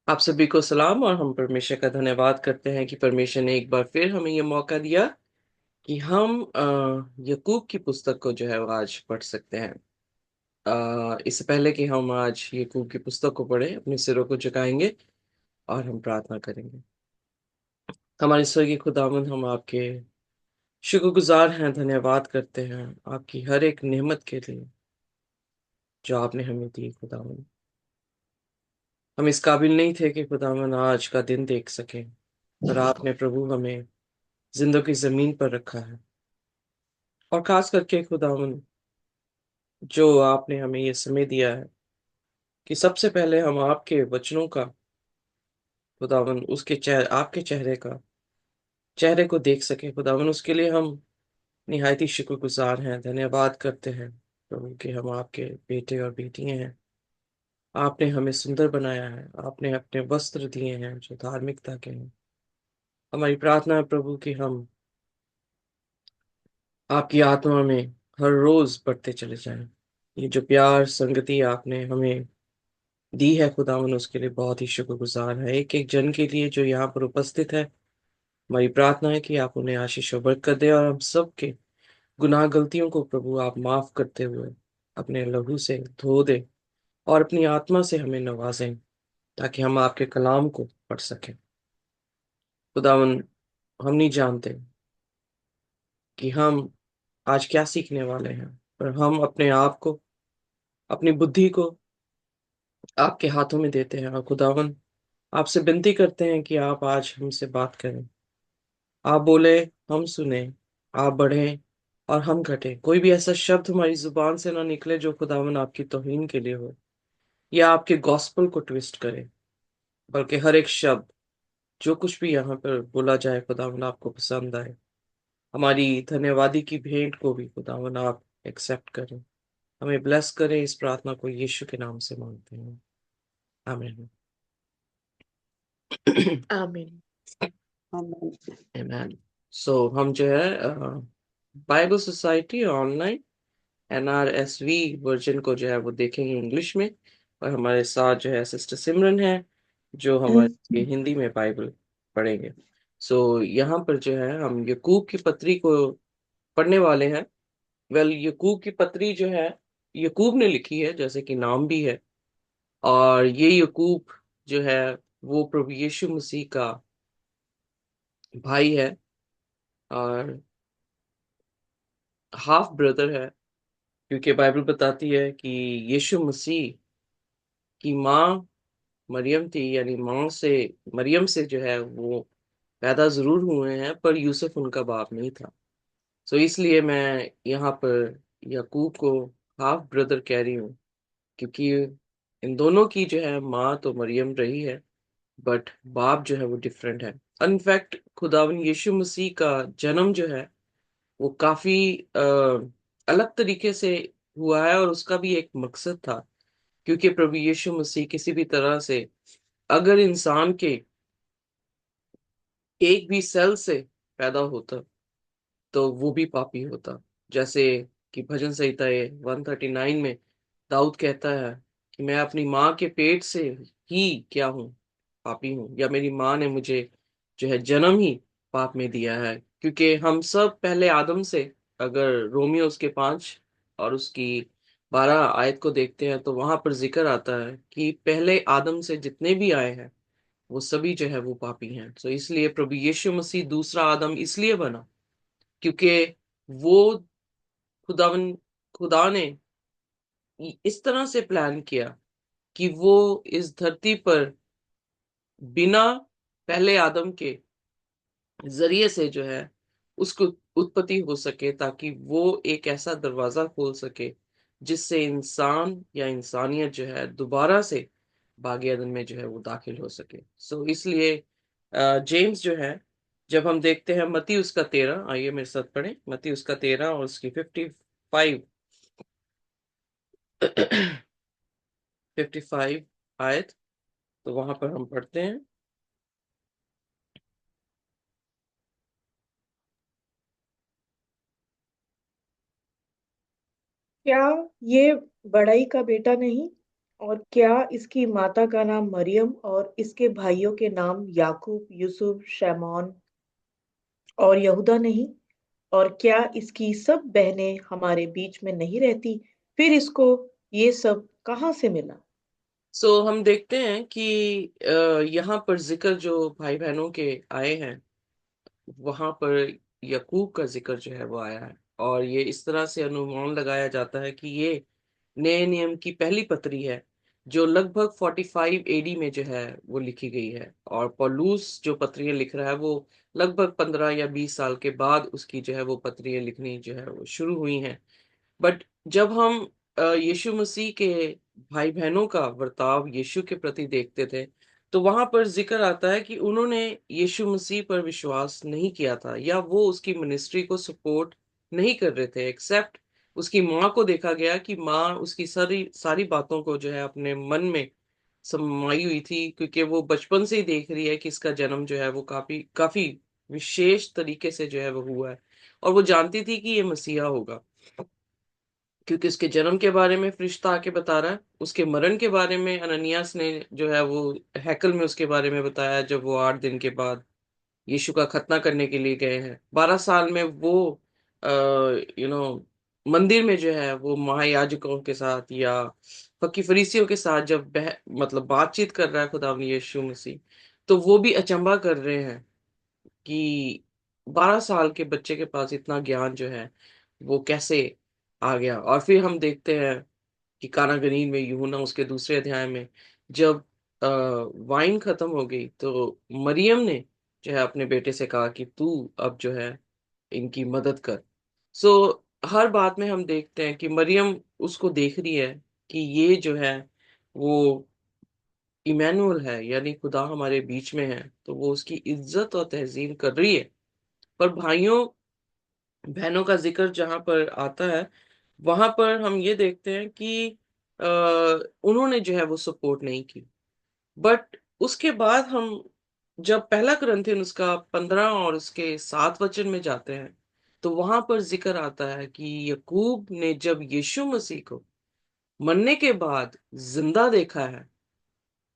आप सभी को सलाम। और हम परमेश्वर का धन्यवाद करते हैं कि परमेश्वर ने एक बार फिर हमें ये मौका दिया कि हम यकूब की पुस्तक को जो है वो आज पढ़ सकते हैं। इससे पहले कि हम आज यकूब की पुस्तक को पढ़े, अपने सिरों को झुकाएंगे और हम प्रार्थना करेंगे। हमारे स्वर्गीय खुदावंद, हम आपके शुक्रगुजार हैं, धन्यवाद करते हैं आपकी हर एक नेमत के लिए जो आपने हमें दी। खुदावंद, हम इस काबिल नहीं थे कि खुदावंद आज का दिन देख सके, पर आपने प्रभु हमें जिंदगी जमीन पर रखा है। और खास करके खुदावन, जो आपने हमें ये समय दिया है कि सबसे पहले हम आपके वचनों का, खुदावन, उसके आपके चेहरे को देख सके खुदावन, उसके लिए हम निहायत ही शुक्रगुजार हैं, धन्यवाद करते हैं प्रभु कि हम आपके बेटे और बेटियां हैं। आपने हमें सुंदर बनाया है, आपने अपने वस्त्र दिए हैं जो धार्मिकता के हैं। हमारी प्रार्थना है प्रभु कि हम आपकी आत्मा में हर रोज बढ़ते चले जाएं। ये जो प्यार संगति आपने हमें दी है खुदावन, उसके लिए बहुत ही शुक्रगुजार है, एक एक जन के लिए जो यहाँ पर उपस्थित है। हमारी प्रार्थना है कि आप उन्हें आशीष और बरकत दे, और हम सब के गुनाह गलतियों को प्रभु आप माफ करते हुए अपने लहू से धो दे और अपनी आत्मा से हमें नवाजें, ताकि हम आपके कलाम को पढ़ सकें। खुदावन, हम नहीं जानते कि हम आज क्या सीखने वाले हैं, पर हम अपने आप को, अपनी बुद्धि को आपके हाथों में देते हैं। और खुदावन, आपसे विनती करते हैं कि आप आज हमसे बात करें। आप बोले, हम सुने। आप बढ़े और हम घटे। कोई भी ऐसा शब्द हमारी जुबान से ना निकले जो खुदावन आपकी तौहीन के लिए हो या आपके गॉस्पल को ट्विस्ट करे, बल्कि हर एक शब्द, जो कुछ भी यहाँ पर बोला जाए खुदावन, आपको पसंद आए। हमारी धन्यवादी की भेंट को भी खुदावन आप एक्सेप्ट करें। हमें ब्लेस करें। इस प्रार्थना को यीशु के नाम से मांगते हैं, आमीन। आमीन। आमीन। आमीन। सो हम जो है Bible society online NRSV version को जो है वो देखेंगे इंग्लिश में। और हमारे साथ जो है सिस्टर सिमरन है, जो हमारे हिंदी में बाइबल पढ़ेंगे। सो यहाँ पर जो है हम यकूब की पत्री को पढ़ने वाले हैं। यकूब की पत्री जो है, यकूब ने लिखी है, जैसे कि नाम भी है। और ये यकूब जो है वो प्रभु यीशु मसीह का भाई है और हाफ ब्रदर है, क्योंकि बाइबल बताती है कि यीशु मसीह की माँ मरियम थी, यानी माँ से, मरियम से जो है वो पैदा जरूर हुए हैं, पर यूसुफ उनका बाप नहीं था। सो इसलिए मैं यहाँ पर याकूब को हाफ ब्रदर कह रही हूँ, क्योंकि इन दोनों की जो है माँ तो मरियम रही है, बट बाप जो है वो डिफरेंट है। इनफैक्ट खुदावन यीशु मसीह का जन्म जो है वो काफी अलग तरीके से हुआ है, और उसका भी एक मकसद था। क्योंकि प्रभु यीशु मसीह किसी भी तरह से, अगर इंसान के एक भी सेल से पैदा होता, तो वो भी पापी होता। जैसे कि भजन संहिता 139 में दाऊद कहता है कि मैं अपनी माँ के पेट से ही क्या हूँ, पापी हूँ, या मेरी माँ ने मुझे जो है जन्म ही पाप में दिया है। क्योंकि हम सब पहले आदम से, अगर रोमियो उसके 5 और उसकी 12 आयत को देखते हैं, तो वहां पर जिक्र आता है कि पहले आदम से जितने भी आए हैं वो सभी जो है वो पापी हैं। तो इसलिए प्रभु यीशु मसीह दूसरा आदम इसलिए बना, क्योंकि वो खुदावन खुदा ने इस तरह से प्लान किया कि वो इस धरती पर बिना पहले आदम के जरिए से जो है उसको उत्पत्ति हो सके, ताकि वो एक ऐसा दरवाजा खोल सके जिससे इंसान या इंसानियत जो है दोबारा से बागी अदन में जो है वो दाखिल हो सके। सो इसलिए जेम्स जो है, जब हम देखते हैं मत्ती उसका 13, आइए मेरे साथ पढ़ें मत्ती उसका 13 और उसकी 55 55 आयत। तो वहां पर हम पढ़ते हैं। क्या ये बड़ाई का बेटा नहीं? और क्या इसकी माता का नाम मरियम और इसके भाइयों के नाम याकूब, यूसुफ, शमौन और यहूदा नहीं? और क्या इसकी सब बहनें हमारे बीच में नहीं रहती? फिर इसको ये सब कहाँ से मिला? सो हम देखते हैं कि यहाँ पर जिक्र जो भाई बहनों के आए हैं, वहां पर यकूब का जिक्र जो है वो आया है। और ये इस तरह से अनुमान लगाया जाता है कि ये नए नियम की पहली पत्री है, जो लगभग 45 एडी में जो है वो लिखी गई है। और पौलुस जो पत्रियां लिख रहा है वो लगभग 15 या 20 साल के बाद उसकी जो है वो पत्रियां लिखनी जो है वो शुरू हुई हैं। बट जब हम यीशु मसीह के भाई बहनों का बर्ताव यीशु के प्रति देखते थे, तो वहां पर जिक्र आता है कि उन्होंने यीशु मसीह पर विश्वास नहीं किया था, या वो उसकी मिनिस्ट्री को सपोर्ट नहीं कर रहे थे। एक्सेप्ट उसकी माँ को देखा गया कि माँ उसकी सारी सारी बातों को जो है अपने मन में समाई हुई थी, क्योंकि वो बचपन से ही देख रही है कि इसका जन्म जो है वो काफी काफी विशेष तरीके से जो है वो हुआ है। और वो जानती थी कि ये मसीहा होगा, क्योंकि उसके जन्म के बारे में फरिश्ता आके बता रहा है। उसके मरण के बारे में अननियास ने जो है वो हैकल में उसके बारे में बताया, जब वो 8 दिन के बाद यीशु का खतना करने के लिए गए हैं। 12 साल में वो आ, मंदिर में जो है वो महायाजकों के साथ या फकी फरीसियों के साथ जब मतलब बातचीत कर रहा है खुदावंद यीशु मसीह, तो वो भी अचंभा कर रहे हैं कि 12 साल के बच्चे के पास इतना ज्ञान जो है वो कैसे आ गया। और फिर हम देखते हैं कि काना गलील में यूहन्ना उसके दूसरे अध्याय में जब वाइन खत्म हो गई, तो मरियम ने जो है अपने बेटे से कहा कि तू अब जो है इनकी मदद कर। सो हर बात में हम देखते हैं कि मरियम उसको देख रही है कि ये जो है वो इमैनुअल है, यानी खुदा हमारे बीच में है, तो वो उसकी इज्जत और तहजीम कर रही है। पर भाइयों बहनों का जिक्र जहां पर आता है, वहां पर हम ये देखते हैं कि आ, उन्होंने जो है वो सपोर्ट नहीं की। बट उसके बाद हम जब पहला कुरिन्थियन उसका 15 और उसके 7 वचन में जाते हैं, तो वहां पर जिक्र आता है कि यकूब ने जब यीशु मसीह को मरने के बाद जिंदा देखा है,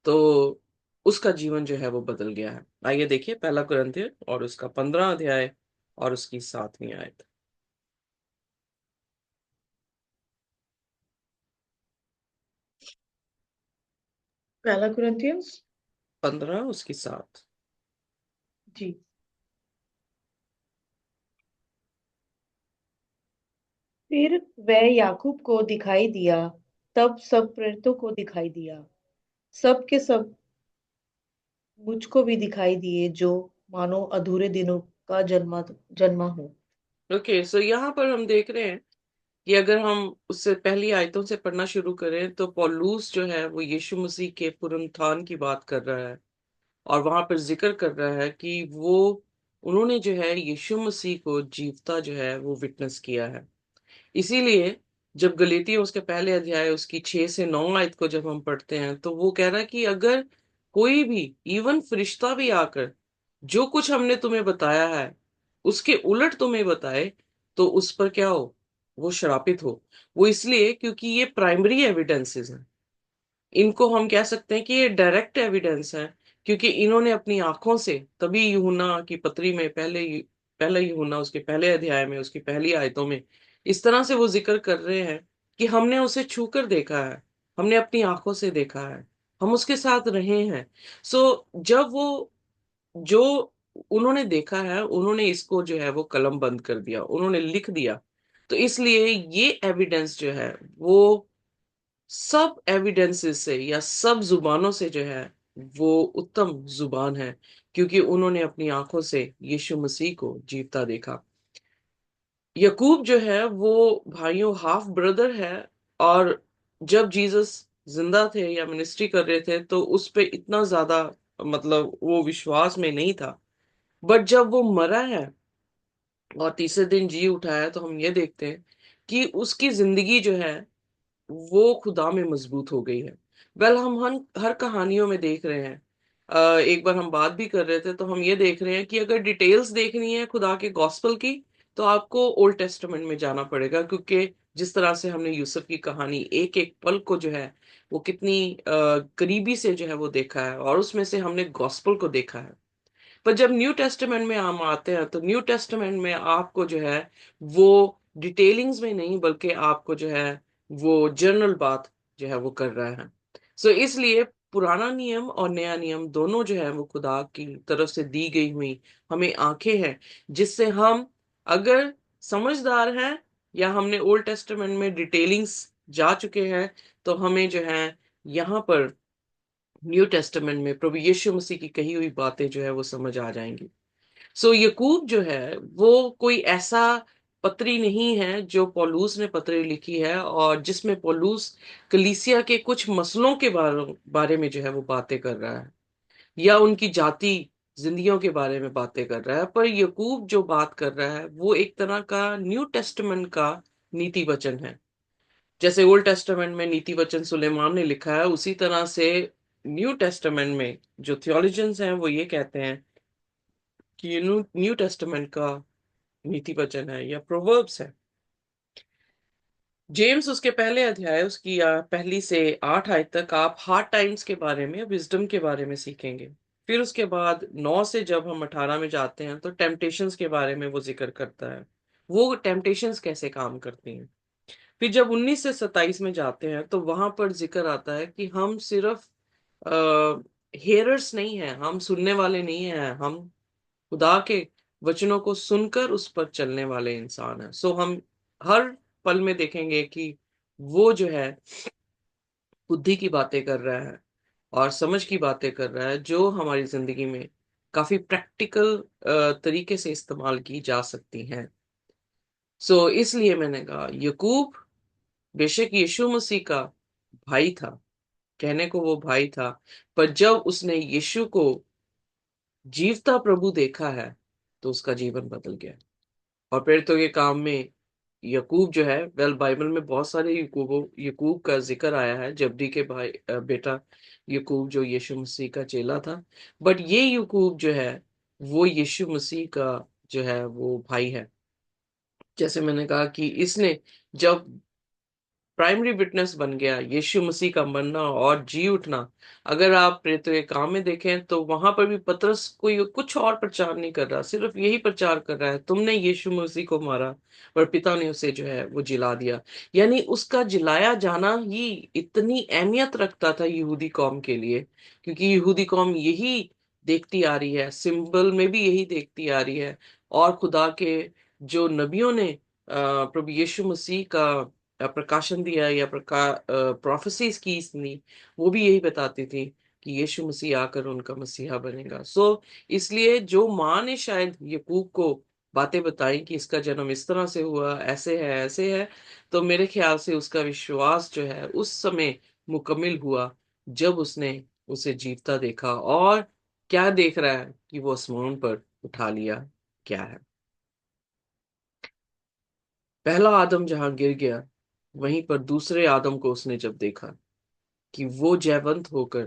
तो उसका जीवन जो है वो बदल गया है। आइए देखिए पहला कुरिन्थियन और उसका 15 अध्याय और उसकी 7वीं आयत। पहला कुरिन्थियंस 15 उसकी 7। जी। फिर वह याकूब को दिखाई दिया, तब सब प्रेरितों को दिखाई दिया, सब के सब मुझको भी दिखाई दिए, जो मानो अधूरे दिनों का जन्मा हो। ओके, सो यहाँ पर हम देख रहे हैं कि अगर हम उससे पहली आयतों से पढ़ना शुरू करें, तो पौलुस जो है वो यीशु मसीह के पुनरुत्थान की बात कर रहा है। और वहां पर जिक्र कर रहा है कि वो उन्होंने जो है यीशु मसीह को जीवता जो है वो विटनेस किया है। इसीलिए जब गलीतियों उसके पहले अध्याय उसकी 6 से 9 आयत को जब हम पढ़ते हैं, तो वो कह रहा है कि अगर कोई भी, इवन फरिश्ता भी आकर जो कुछ हमने तुम्हें बताया है उसके उलट तुम्हें बताए, तो उस पर क्या हो, वो श्रापित हो। वो इसलिए क्योंकि ये प्राइमरी एविडेंसेस हैं। इनको हम कह सकते हैं कि ये डायरेक्ट एविडेंस है, क्योंकि इन्होंने अपनी आंखों से, तभी यूहन्ना की पत्री में पहले यूहन्ना उसके पहले अध्याय में उसकी पहली आयतों में इस तरह से वो जिक्र कर रहे हैं कि हमने उसे छूकर देखा है, हमने अपनी आंखों से देखा है, हम उसके साथ रहे हैं। सो जब वो जो उन्होंने देखा है, उन्होंने इसको जो है वो कलम बंद कर दिया, उन्होंने लिख दिया। तो इसलिए ये एविडेंस जो है वो सब एविडेंसेस से या सब जुबानों से जो है वो उत्तम जुबान है, क्योंकि उन्होंने अपनी आंखों से यीशु मसीह को जीवता देखा। यकूब जो है वो भाइयों हाफ ब्रदर है। और जब जीसस जिंदा थे या मिनिस्ट्री कर रहे थे, तो उस पे इतना ज्यादा मतलब वो विश्वास में नहीं था। बट जब वो मरा है और तीसरे दिन जी उठा है, तो हम ये देखते हैं कि उसकी जिंदगी जो है वो खुदा में मजबूत हो गई है। वेल हम हर कहानियों में देख रहे हैं। एक बार हम बात भी कर रहे थे, तो हम ये देख रहे हैं कि अगर डिटेल्स देखनी है खुदा के गॉस्पल की, तो आपको ओल्ड टेस्टामेंट में जाना पड़ेगा, क्योंकि जिस तरह से हमने यूसुफ की कहानी एक एक पल को जो है वो कितनी करीबी से जो है वो देखा है, और उसमें से हमने गॉस्पल को देखा है। पर जब न्यू टेस्टामेंट में हम आते हैं तो न्यू टेस्टामेंट में आपको जो है वो डिटेलिंग्स में नहीं, बल्कि आपको जो है वो जनरल बात जो है वो कर रहा है। सो इसलिए पुराना नियम और नया नियम दोनों जो है वो खुदा की तरफ से दी गई हुई हमें आंखें हैं, जिससे हम अगर समझदार हैं या हमने ओल्ड टेस्टामेंट में डिटेलिंग्स जा चुके हैं, तो हमें जो है यहाँ पर न्यू टेस्टामेंट में प्रभु यीशु मसीह की कही हुई बातें जो है वो समझ आ जाएंगी। सो यकूब जो है वो कोई ऐसा पत्री नहीं है जो पौलुस ने पत्री लिखी है और जिसमें पौलुस कलीसिया के कुछ मसलों के बारे में जो है वो बातें कर रहा है या उनकी जाति जिंदगियों के बारे में बातें कर रहा है। पर यकूब जो बात कर रहा है वो एक तरह का न्यू टेस्टामेंट का नीति वचन है। जैसे ओल्ड टेस्टामेंट में नीति वचन सुलेमान ने लिखा है, उसी तरह से न्यू टेस्टामेंट में जो थियोलॉजियंस हैं वो ये कहते हैं कि ये न्यू न्यू टेस्टामेंट का नीति वचन है या प्रोवर्ब्स है। जेम्स उसके पहले अध्याय उसकी पहली से 8 आयत तक आप हार्ड टाइम्स के बारे में, विजडम के बारे में सीखेंगे। फिर उसके बाद 9 से जब हम 18 में जाते हैं तो टेम्पटेशंस के बारे में वो जिक्र करता है, वो टेम्पटेशंस कैसे काम करती हैं। फिर जब 19 से 27 में जाते हैं तो वहां पर जिक्र आता है कि हम सिर्फ हेयरर्स नहीं हैं, हम सुनने वाले नहीं हैं, हम खुदा के वचनों को सुनकर उस पर चलने वाले इंसान हैं। सो हम हर पल में देखेंगे कि वो जो है बुद्धि की बातें कर रहा है और समझ की बातें कर रहा है, जो हमारी जिंदगी में काफी प्रैक्टिकल तरीके से इस्तेमाल की जा सकती हैं। सो इसलिए मैंने कहा यकूब बेशक यीशु मसीह का भाई था, कहने को वो भाई था, पर जब उसने यीशु को जीवता प्रभु देखा है तो उसका जीवन बदल गया। और फिर तो ये काम में यकूब जो है, वेल बाइबल में बहुत सारे यकूब यकूब का जिक्र आया है, जब्दी के भाई बेटा यकूब जो यीशु मसीह का चेला था। बट ये यकूब जो है वो यीशु मसीह का जो है वो भाई है। जैसे मैंने कहा कि इसने जब प्राइमरी विटनेस बन गया यीशु मसीह का मरना और जी उठना। अगर आप प्रेरितों के काम में देखें तो वहां पर भी पतरस कोई कुछ और प्रचार नहीं कर रहा, सिर्फ यही प्रचार कर रहा है, तुमने यीशु मसीह को मारा पर पिता ने उसे जो है वो जिला दिया। यानी उसका जिलाया जाना ही इतनी अहमियत रखता था यहूदी कौम के लिए, क्योंकि यहूदी कौम यही देखती आ रही है, सिंबल में भी यही देखती आ रही है। और खुदा के जो नबियों ने प्रभु यीशु मसीह का प्रकाशन दिया या प्रोफेसीज की इसने, वो भी यही बताती थी कि यीशु मसीह आकर उनका मसीहा बनेगा। सो इसलिए जो माँ ने शायद यकूब को बातें बताई कि इसका जन्म इस तरह से हुआ, ऐसे है ऐसे है, तो मेरे ख्याल से उसका विश्वास जो है उस समय मुकम्मिल हुआ जब उसने उसे जीवता देखा। और क्या देख रहा है कि वो आसमान पर उठा लिया क्या है। पहला आदम जहां गिर गया, वहीं पर दूसरे आदम को उसने जब देखा कि वो जयवंत होकर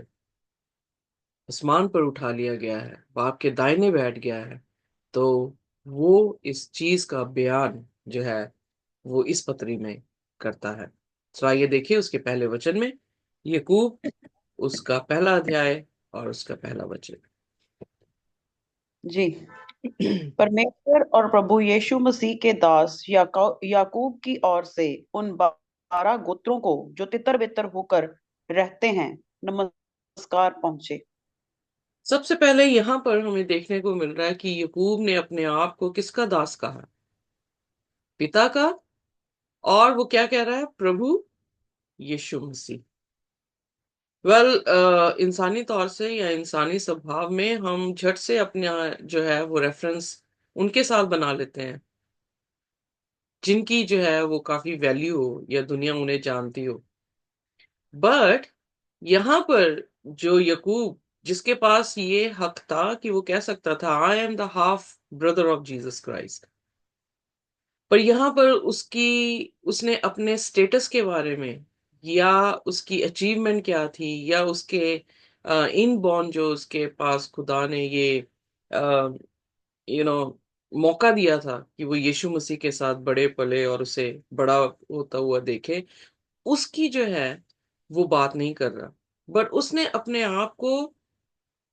आसमान पर उठा लिया गया है, बाप के दाहिने बैठ गया है, तो वो इस चीज का बयान जो है वो इस पत्री में करता है। तो आइए देखिए उसके पहले वचन में, यकूब उसका पहला अध्याय और उसका पहला वचन। जी। परमेश्वर और प्रभु यीशु मसीह के दास याकूब की ओर से उन 12 गोत्रों को जो तितर बितर होकर रहते हैं नमस्कार पहुंचे। सबसे पहले यहाँ पर हमें देखने को मिल रहा है कि यकूब ने अपने आप को किसका दास कहा? पिता का। और वो क्या कह रहा है? प्रभु यीशु मसीह। इंसानी तौर से या इंसानी स्वभाव में हम झट से अपने जो है वो रेफरेंस उनके साथ बना लेते हैं जिनकी जो है वो काफी वैल्यू हो या दुनिया उन्हें जानती हो। बट यहाँ पर जो यकूब, जिसके पास ये हक था कि वो कह सकता था I am the half brother of Jesus Christ, पर यहाँ पर उसने अपने स्टेटस के बारे में या उसकी अचीवमेंट क्या थी या उसके इन बॉर्न जो उसके पास खुदा ने ये यू नो मौका दिया था कि वो यीशु मसीह के साथ बड़े पले और उसे बड़ा होता हुआ देखे, उसकी जो है वो बात नहीं कर रहा, बट उसने अपने आप को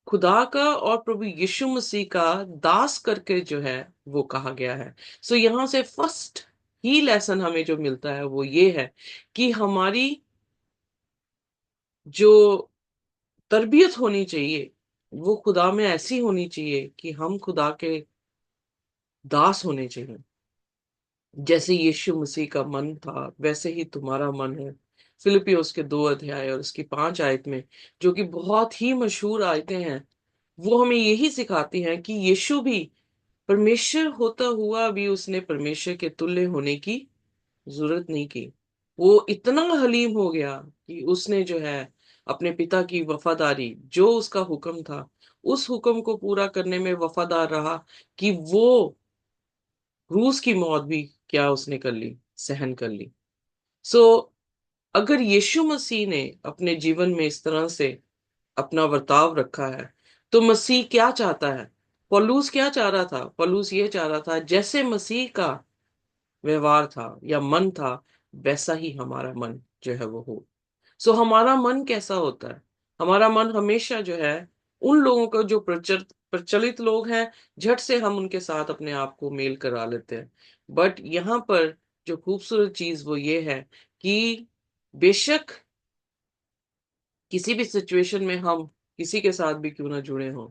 खुदा का और प्रभु यीशु मसीह का दास करके जो है वो कहा गया है। सो यहाँ से फर्स्ट ही लेसन हमें जो मिलता है वो ये है कि हमारी जो तरबियत होनी चाहिए वो खुदा में ऐसी होनी चाहिए कि हम खुदा के दास होने चाहिए। जैसे यीशु मसीह का मन था वैसे ही तुम्हारा मन है। फिलिपियोस के 2 अध्याय और उसकी 5 आयत में, जो कि बहुत ही मशहूर आयतें हैं, वो हमें यही सिखाती हैं कि यीशु भी परमेश्वर होता हुआ भी उसने परमेश्वर के तुल्य होने की जरूरत नहीं की। वो इतना हलीम हो गया कि उसने जो है अपने पिता की वफादारी, जो उसका हुक्म था, उस हुक्म को पूरा करने में वफादार रहा कि वो क्रूस की मौत भी क्या उसने कर ली, सहन कर ली। सो अगर यीशु मसीह ने अपने जीवन में इस तरह से अपना वर्ताव रखा है, तो मसीह क्या चाहता है? पौलुस क्या चाह रहा था? पौलुस ये चाह रहा था जैसे मसीह का व्यवहार था या मन था, वैसा ही हमारा मन जो है वो हो। सो हमारा मन कैसा होता है? हमारा मन हमेशा जो है उन लोगों का जो प्रचलित लोग हैं, झट से हम उनके साथ अपने आप को मेल करा लेते हैं। बट यहाँ पर जो खूबसूरत चीज वो ये है कि बेशक किसी भी सिचुएशन में हम किसी के साथ भी क्यों ना जुड़े हों,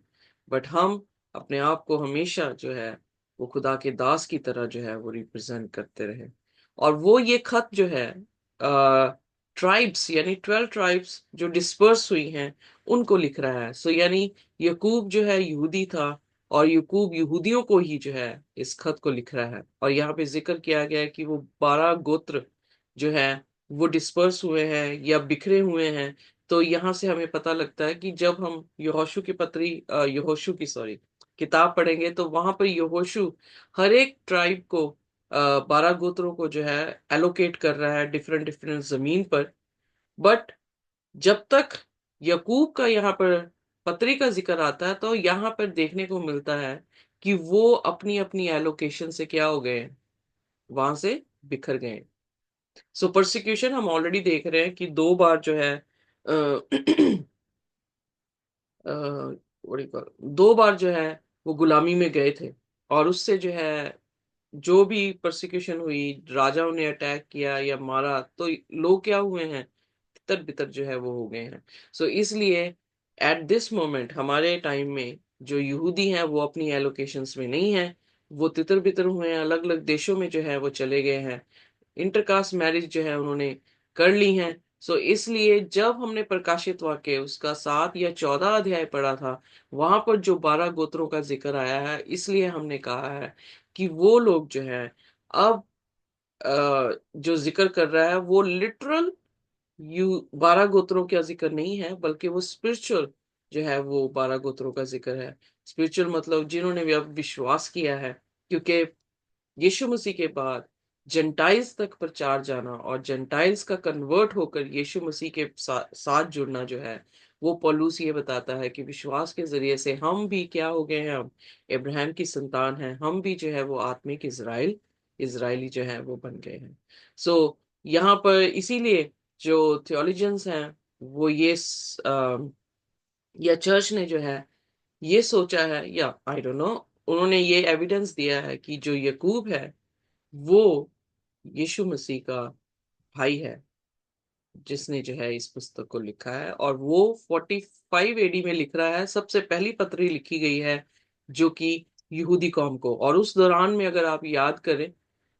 बट हम अपने आप को हमेशा जो है वो खुदा के दास की तरह जो है वो रिप्रेजेंट करते रहे। और वो ये खत जो है ट्राइब्स यानी 12 ट्राइब्स जो डिस्पर्स हुई हैं उनको लिख रहा है। सो यानी यकूब जो है यहूदी था, और यकूब यहूदियों को ही जो है इस खत को लिख रहा है। और यहाँ पे जिक्र किया गया है कि वो 12 गोत्र जो है वो डिस्पर्स हुए हैं या बिखरे हुए हैं। तो यहाँ से हमें पता लगता है कि जब हम यहोशू की सॉरी किताब पढ़ेंगे, तो वहां पर यहोशू हर एक ट्राइब को 12 गोत्रों को जो है एलोकेट कर रहा है डिफरेंट डिफरेंट जमीन पर। बट जब तक यकूब का यहाँ पर पत्री का जिक्र आता है, तो यहाँ पर देखने को मिलता है कि वो अपनी अपनी एलोकेशन से क्या हो गए, वहां से बिखर गए। सो परसिक्यूशन हम ऑलरेडी देख रहे हैं कि 2 बार जो है अ, what do you call- 2 बार जो है वो गुलामी में गए थे। और उससे जो है जो भी परसिक्यूशन हुई, राजाओं ने अटैक किया या मारा, तो लोग क्या हुए हैं, तितर बितर जो है वो हो गए हैं। सो इसलिए एट दिस मोमेंट हमारे टाइम में जो यहूदी हैं वो अपनी एलोकेशंस में नहीं है, वो तितर बितर हुए हैं, अलग अलग देशों में जो है वो चले गए हैं, इंटरकास्ट मैरिज जो है उन्होंने कर ली हैं। सो इसलिए जब हमने प्रकाशित वाक्य उसका 7 या 14 अध्याय पढ़ा था, वहां पर जो 12 गोत्रों का जिक्र आया है, इसलिए हमने कहा है कि वो लोग जो है अब जो जिक्र कर रहा है वो लिटरल 12 गोत्रों का जिक्र नहीं है, बल्कि वो स्पिरिचुअल जो है वो 12 गोत्रों का जिक्र है। स्पिरिचुअल मतलब जिन्होंने भी अब विश्वास किया है, क्योंकि यीशु मसीह के बाद जेंटाइल्स तक प्रचार जाना और जेंटाइल्स का कन्वर्ट होकर यीशु मसीह के साथ जुड़ना जो है, वो पौलुस ये बताता है कि विश्वास के जरिए से हम भी क्या हो गए हैं, हम इब्राहिम की संतान हैं, हम भी जो है वो आत्मिक इजरायली जो है वो बन गए हैं। सो यहाँ पर इसीलिए जो थियोलॉजियंस हैं वो या चर्च ने जो है ये सोचा है, या आई डोंट नो, उन्होंने ये एविडेंस दिया है कि जो यकूब है वो यीशु मसीह का भाई है, जिसने जो है इस पुस्तक को लिखा है। और वो 45 AD में लिख रहा है, सबसे पहली पत्री लिखी गई है जो कि यहूदी कौम को। और उस दौरान में अगर आप याद करें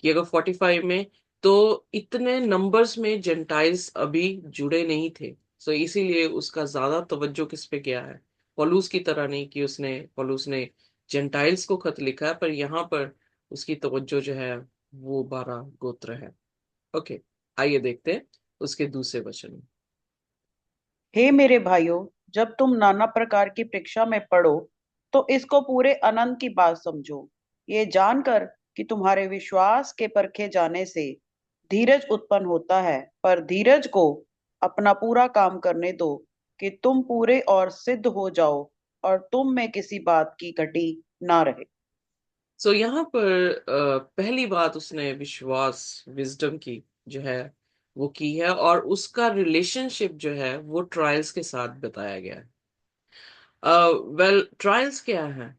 कि अगर 45 में, तो इतने नंबर्स में जेंटाइल्स अभी जुड़े नहीं थे। सो इसीलिए उसका ज्यादा तवज्जो किस पे गया है, पौलुस की तरह नहीं कि पौलुस ने जेंटाइल्स को खत लिखा है, पर यहाँ पर उसकी तवज्जो जो है वो 12 गोत्र है। ओके, आइए देखते हैं उसके दूसरे वचन में। हे मेरे भाइयों, जब तुम नाना प्रकार की परीक्षा में पड़ो तो इसको पूरे आनंद की बात समझो, ये जानकर कि तुम्हारे विश्वास के परखे जाने से धीरज उत्पन्न होता है। पर धीरज को अपना पूरा काम करने दो, कि तुम पूरे और सिद्ध हो जाओ और तुम में किसी बात की घटी ना रहे। सो यहाँ पर पहली बात उसने विश्वास, विजडम की जो है वो की है, और उसका रिलेशनशिप जो है वो ट्रायल्स के साथ बताया गया है। वेल, ट्रायल्स क्या है?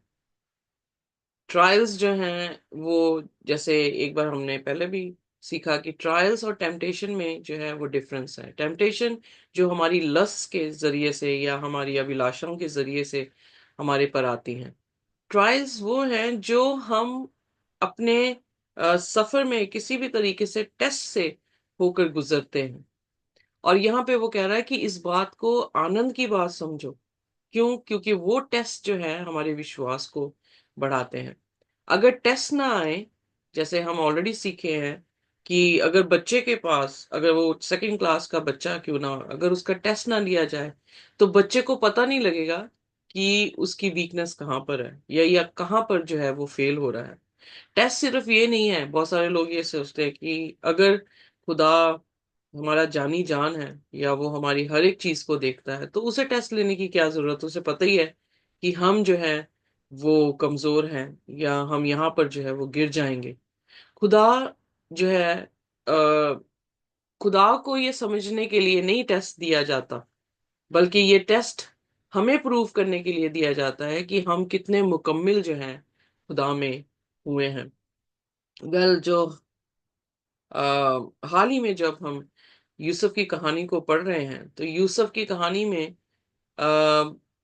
ट्रायल्स जो हैं वो, जैसे एक बार हमने पहले भी सीखा कि ट्रायल्स और टेम्पटेशन में जो है वो डिफरेंस है। टेम्पटेशन जो हमारी लस्ट के जरिए से या हमारी अभिलाषाओं के जरिए से हमारे पर आती हैं। ट्रायल्स वो हैं जो हम अपने सफर में किसी भी तरीके से टेस्ट से होकर गुजरते हैं। और यहाँ पे वो कह रहा है कि इस बात को आनंद की बात समझो। क्यों? क्योंकि वो टेस्ट जो है हमारे विश्वास को बढ़ाते हैं। अगर टेस्ट ना आए, जैसे हम ऑलरेडी सीखे हैं कि अगर बच्चे के पास, अगर वो सेकंड क्लास का बच्चा क्यों ना, अगर उसका टेस्ट ना लिया जाए तो बच्चे को पता नहीं लगेगा कि उसकी वीकनेस कहाँ पर है, या कहाँ पर जो है वो फेल हो रहा है। टेस्ट सिर्फ ये नहीं है, बहुत सारे लोग ये सोचते हैं कि अगर खुदा हमारा जानी जान है या वो हमारी हर एक चीज को देखता है तो उसे टेस्ट लेने की क्या जरूरत, उसे पता ही है कि हम जो है वो कमजोर हैं या हम यहाँ पर जो है वो गिर जाएंगे। खुदा जो है खुदा को ये समझने के लिए नहीं टेस्ट दिया जाता, बल्कि ये टेस्ट हमें प्रूव करने के लिए दिया जाता है कि हम कितने मुकम्मिल जो हैं खुदा में हुए हैं। वेल, जो हाल ही में जब हम यूसुफ की कहानी को पढ़ रहे हैं तो यूसुफ की कहानी में अ,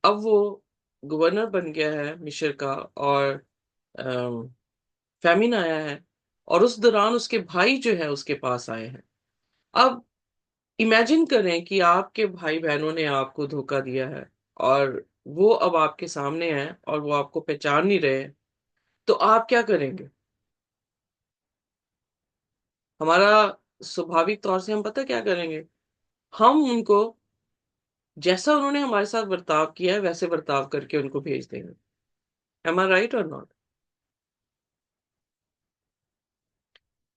अब वो गवर्नर बन गया है मिस्र का, और फैमिन आया है, और उस दौरान उसके भाई जो है उसके पास आए हैं। अब इमेजिन करें कि आपके भाई बहनों ने आपको धोखा दिया है, और वो अब आपके सामने हैं और वो आपको पहचान नहीं रहे हैं, तो आप क्या करेंगे? हमारा स्वाभाविक तौर से हम पता क्या करेंगे? हम उनको, जैसा उन्होंने हमारे साथ बर्ताव किया है वैसे बर्ताव करके उनको भेज देंगे। एम आई राइट और नॉट?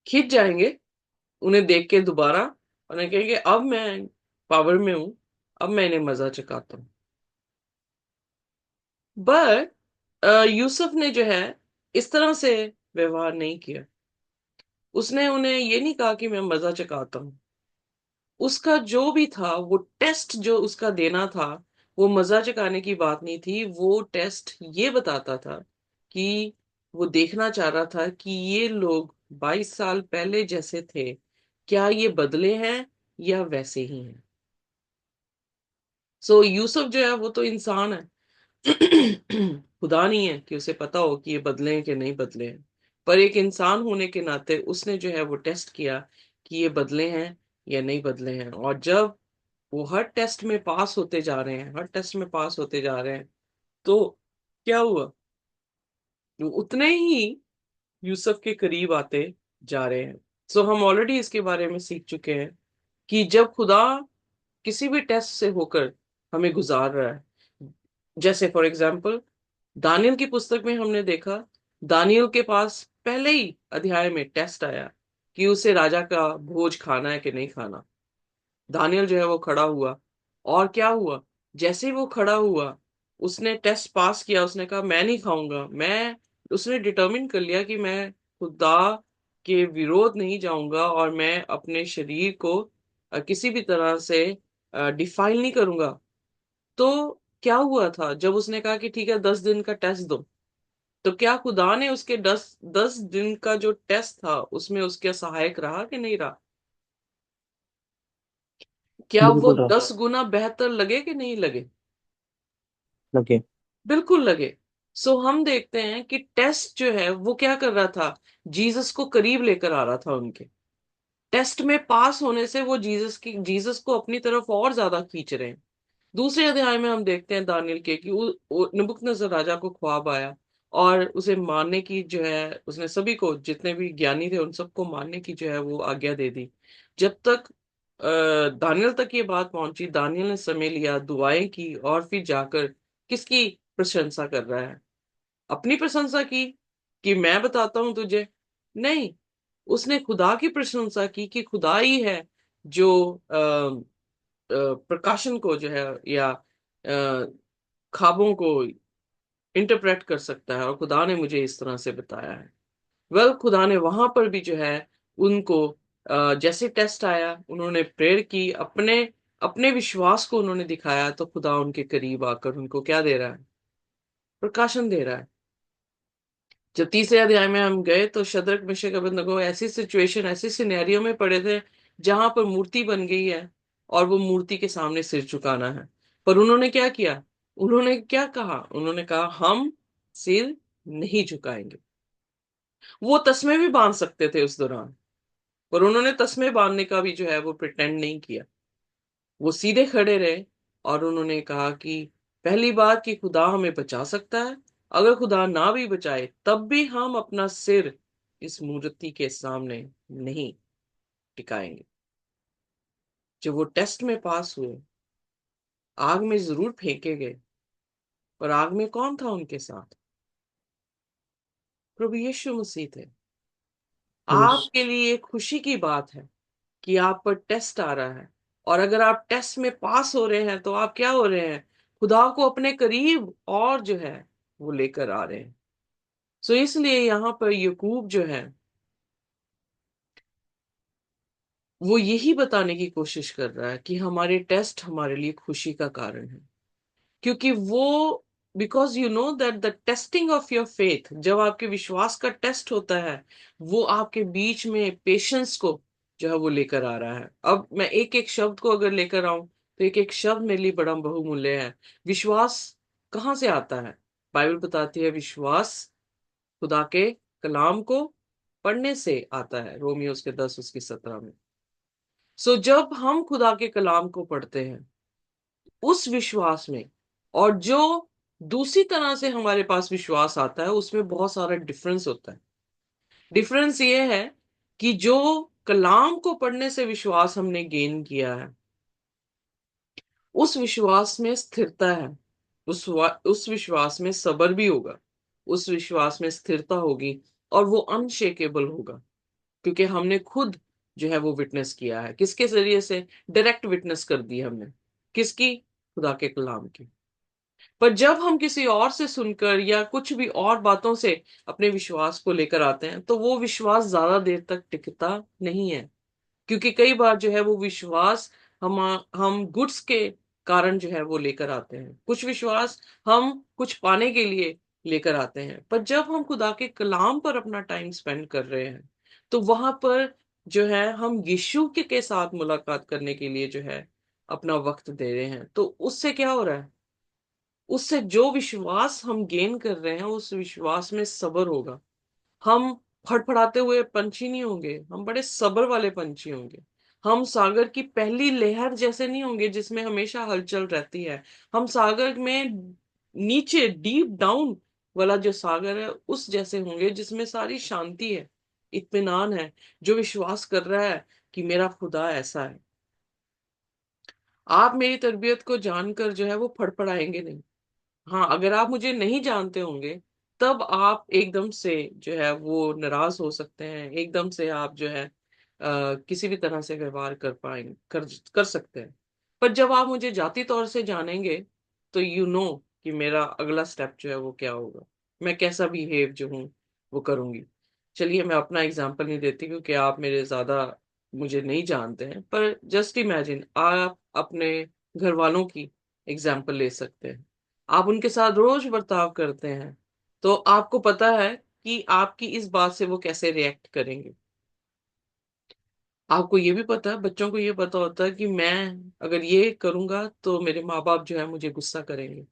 खिंच जाएंगे उन्हें देख के दोबारा, और उन्हें कहेंगे अब मैं पावर में हूं, अब मैं इन्हें मजा चखाता हूँ। बट यूसुफ ने जो है इस तरह से व्यवहार नहीं किया। उसने उन्हें ये नहीं कहा कि मैं मजा चखाता हूँ। उसका जो भी था वो टेस्ट जो उसका देना था, वो मजा चकाने की बात नहीं थी। वो टेस्ट ये बताता था कि वो देखना चाह रहा था कि ये लोग 22 साल पहले जैसे थे, क्या ये बदले हैं या वैसे ही हैं। सो यूसुफ जो है वो तो इंसान है, खुदा नहीं है कि उसे पता हो कि ये बदले हैं कि नहीं बदले हैं। पर एक इंसान होने के नाते उसने जो है वो टेस्ट किया कि ये बदले हैं या नहीं बदले हैं। और जब वो हर टेस्ट में पास होते जा रहे हैं, हर टेस्ट में पास होते जा रहे हैं, तो क्या हुआ? वो उतने ही यूसुफ के करीब आते जा रहे हैं। सो हम ऑलरेडी इसके बारे में सीख चुके हैं कि जब खुदा किसी भी टेस्ट से होकर हमें गुजार रहा है, जैसे फॉर एग्जाम्पल दानियल की पुस्तक में हमने देखा, दानियल के पास पहले ही अध्याय में टेस्ट आया कि उसे राजा का भोज खाना है कि नहीं खाना। दानियल जो है वो खड़ा हुआ, और क्या हुआ? जैसे ही वो खड़ा हुआ, उसने टेस्ट पास किया, उसने कहा मैं नहीं खाऊंगा। मैं उसने डिटर्मिन कर लिया कि मैं खुदा के विरोध नहीं जाऊंगा, और मैं अपने शरीर को किसी भी तरह से डिफाइल नहीं करूंगा। तो क्या हुआ था जब उसने कहा कि ठीक है 10 दिन का टेस्ट दो? तो क्या खुदा ने उसके 10 10 दिन का जो टेस्ट था उसमें उसके सहायक रहा कि नहीं रहा? क्या वो बिल्कुल रहा। 10 गुना बेहतर लगे कि नहीं लगे? लगे। बिल्कुल लगे। सो हम देखते हैं कि टेस्ट जो है वो क्या कर रहा था? जीसस को करीब लेकर आ रहा था उनके। टेस्ट में पास होने से वो जीसस को अपनी तरफ और ज्यादा खींच रहे हैं। दूसरे अध्याय में हम देखते हैं दानियल के कि नबूकदनेस्सर राजा को ख्वाब आया, और उसे मारने की जो है, उसने सभी को, जितने भी ज्ञानी थे उन सबको मारने की जो है वो आज्ञा दे दी। जब तक दानियल तक ये बात पहुंची, दानियल ने समय लिया, दुआएं की, और फिर जाकर किसकी प्रशंसा कर रहा है? अपनी प्रशंसा की कि मैं बताता हूं तुझे? नहीं, उसने खुदा की प्रशंसा की कि खुदा ही है जो प्रकाशन को जो है, या ख्वाबों को इंटरप्रेट कर सकता है और खुदा ने मुझे इस तरह से बताया है। खुदा ने वहां पर भी जो है उनको जैसे टेस्ट आया, उन्होंने प्रेयर की, अपने अपने विश्वास को उन्होंने दिखाया, तो खुदा उनके करीब आकर उनको क्या दे रहा है? प्रकाशन दे रहा है। जब तीसरे अध्याय में हम गए तो शद्रक मेशक अबेदनगो ऐसी सिचुएशन, ऐसी सिनेरियो में पड़े थे जहां पर मूर्ति बन गई है और वो मूर्ति के सामने सिर झुकाना है। पर उन्होंने क्या किया? उन्होंने क्या कहा? उन्होंने कहा हम सिर नहीं झुकाएंगे। वो तस्मे भी बांध सकते थे उस दौरान, पर उन्होंने तस्मे बांधने का भी जो है वो प्रिटेंड नहीं किया। वो सीधे खड़े रहे और उन्होंने कहा कि पहली बात कि खुदा हमें बचा सकता है, अगर खुदा ना भी बचाए तब भी हम अपना सिर इस मूर्ति के सामने नहीं टिकाएंगे। जब वो टेस्ट में पास हुए, आग में जरूर फेंके गए, पर आग में कौन था उनके साथ? प्रभु यीशु मसीह थे। यस। आपके लिए खुशी की बात है कि आप पर टेस्ट आ रहा है, और अगर आप टेस्ट में पास हो रहे हैं तो आप क्या हो रहे हैं? खुदा को अपने करीब और जो है वो लेकर आ रहे हैं। सो इसलिए यहाँ पर यकूब जो है वो यही बताने की कोशिश कर रहा है कि हमारे टेस्ट हमारे लिए खुशी का कारण है, क्योंकि वो because you know that the testing of your faith, जब आपके विश्वास का टेस्ट होता है, वो आपके बीच में पेशेंस को जो है वो लेकर आ रहा है। अब मैं एक एक शब्द को अगर लेकर आऊं तो एक एक शब्द मेरे लिए बड़ा बहुमूल्य है। विश्वास कहाँ से आता है? बाइबल बताती है विश्वास खुदा के कलाम को पढ़ने से आता है, रोमियो उसके 10 उसकी 17 में। सो जब हम खुदा के कलाम को पढ़ते हैं उस विश्वास में, और जो दूसरी तरह से हमारे पास विश्वास आता है, उसमें बहुत सारा डिफरेंस होता है। डिफरेंस ये है कि जो कलाम को पढ़ने से विश्वास हमने गेन किया है, उस विश्वास में स्थिरता है, उस विश्वास में सब्र भी होगा, उस विश्वास में स्थिरता होगी, और वो अनशेकेबल होगा, क्योंकि हमने खुद जो है वो विटनेस किया है। किसके जरिए से? डायरेक्ट विटनेस कर दी हमने। किसकी? खुदा के कलाम की। पर जब हम किसी और से सुनकर या कुछ भी और बातों से अपने विश्वास को लेकर आते हैं, तो वो विश्वास ज्यादा देर तक टिकता नहीं है, क्योंकि कई बार जो है वो विश्वास हम गुड्स के कारण जो है वो लेकर आते हैं, कुछ विश्वास हम कुछ पाने के लिए लेकर आते हैं। पर जब हम खुदा के कलाम पर अपना टाइम स्पेंड कर रहे हैं, तो वहां पर जो है हम यीशु के साथ मुलाकात करने के लिए जो है अपना वक्त दे रहे हैं, तो उससे क्या हो रहा है? उससे जो विश्वास हम गेन कर रहे हैं, उस विश्वास में सब्र होगा। हम फड़फड़ाते हुए पंछी नहीं होंगे, हम बड़े सब्र वाले पंछी होंगे। हम सागर की पहली लहर जैसे नहीं होंगे जिसमें हमेशा हलचल रहती है। हम सागर में नीचे डीप डाउन वाला जो सागर है उस जैसे होंगे जिसमें सारी शांति है, इत्मीनान है, जो विश्वास कर रहा है कि मेरा खुदा ऐसा है। आप मेरी तरबियत को जानकर जो है वो फड़फड़ाएंगे नहीं। हाँ, अगर आप मुझे नहीं जानते होंगे, तब आप एकदम से जो है वो नाराज हो सकते हैं, एकदम से आप जो है किसी भी तरह से व्यवहार कर सकते हैं। पर जब आप मुझे जाती तौर से जानेंगे, तो यू नो कि मेरा अगला स्टेप जो है वो क्या होगा, मैं कैसा बिहेव जो हूँ वो करूंगी। चलिए, मैं अपना एग्जाम्पल नहीं देती क्योंकि आप मेरे ज्यादा मुझे नहीं जानते हैं, पर जस्ट इमेजिन आप अपने घर वालों की एग्जाम्पल ले सकते हैं। आप उनके साथ रोज बर्ताव करते हैं, तो आपको पता है कि आपकी इस बात से वो कैसे रिएक्ट करेंगे। आपको ये भी पता है, बच्चों को ये पता होता है कि मैं अगर ये करूंगा तो मेरे माँ बाप जो है मुझे गुस्सा करेंगे,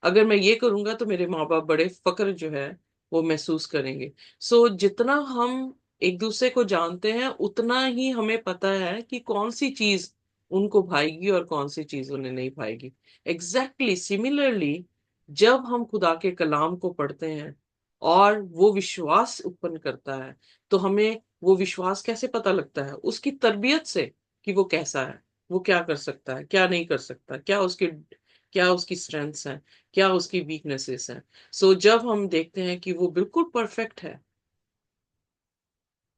अगर मैं ये करूंगा तो मेरे माँ बाप बड़े फक्र जो है वो महसूस करेंगे। सो जितना हम एक दूसरे को जानते हैं, उतना ही हमें पता है कि कौन सी चीज उनको भाएगी और कौन सी चीज उन्हें नहीं भाएगी। एग्जैक्टली सिमिलरली, जब हम खुदा के कलाम को पढ़ते हैं और वो विश्वास उत्पन्न करता है, तो हमें वो विश्वास कैसे पता लगता है? उसकी तरबियत से, कि वो कैसा है, वो क्या कर सकता है, क्या नहीं कर सकता, क्या उसकी स्ट्रेंथ्स हैं, क्या उसकी वीकनेसेस हैं। सो जब हम देखते हैं कि वो बिल्कुल परफेक्ट है,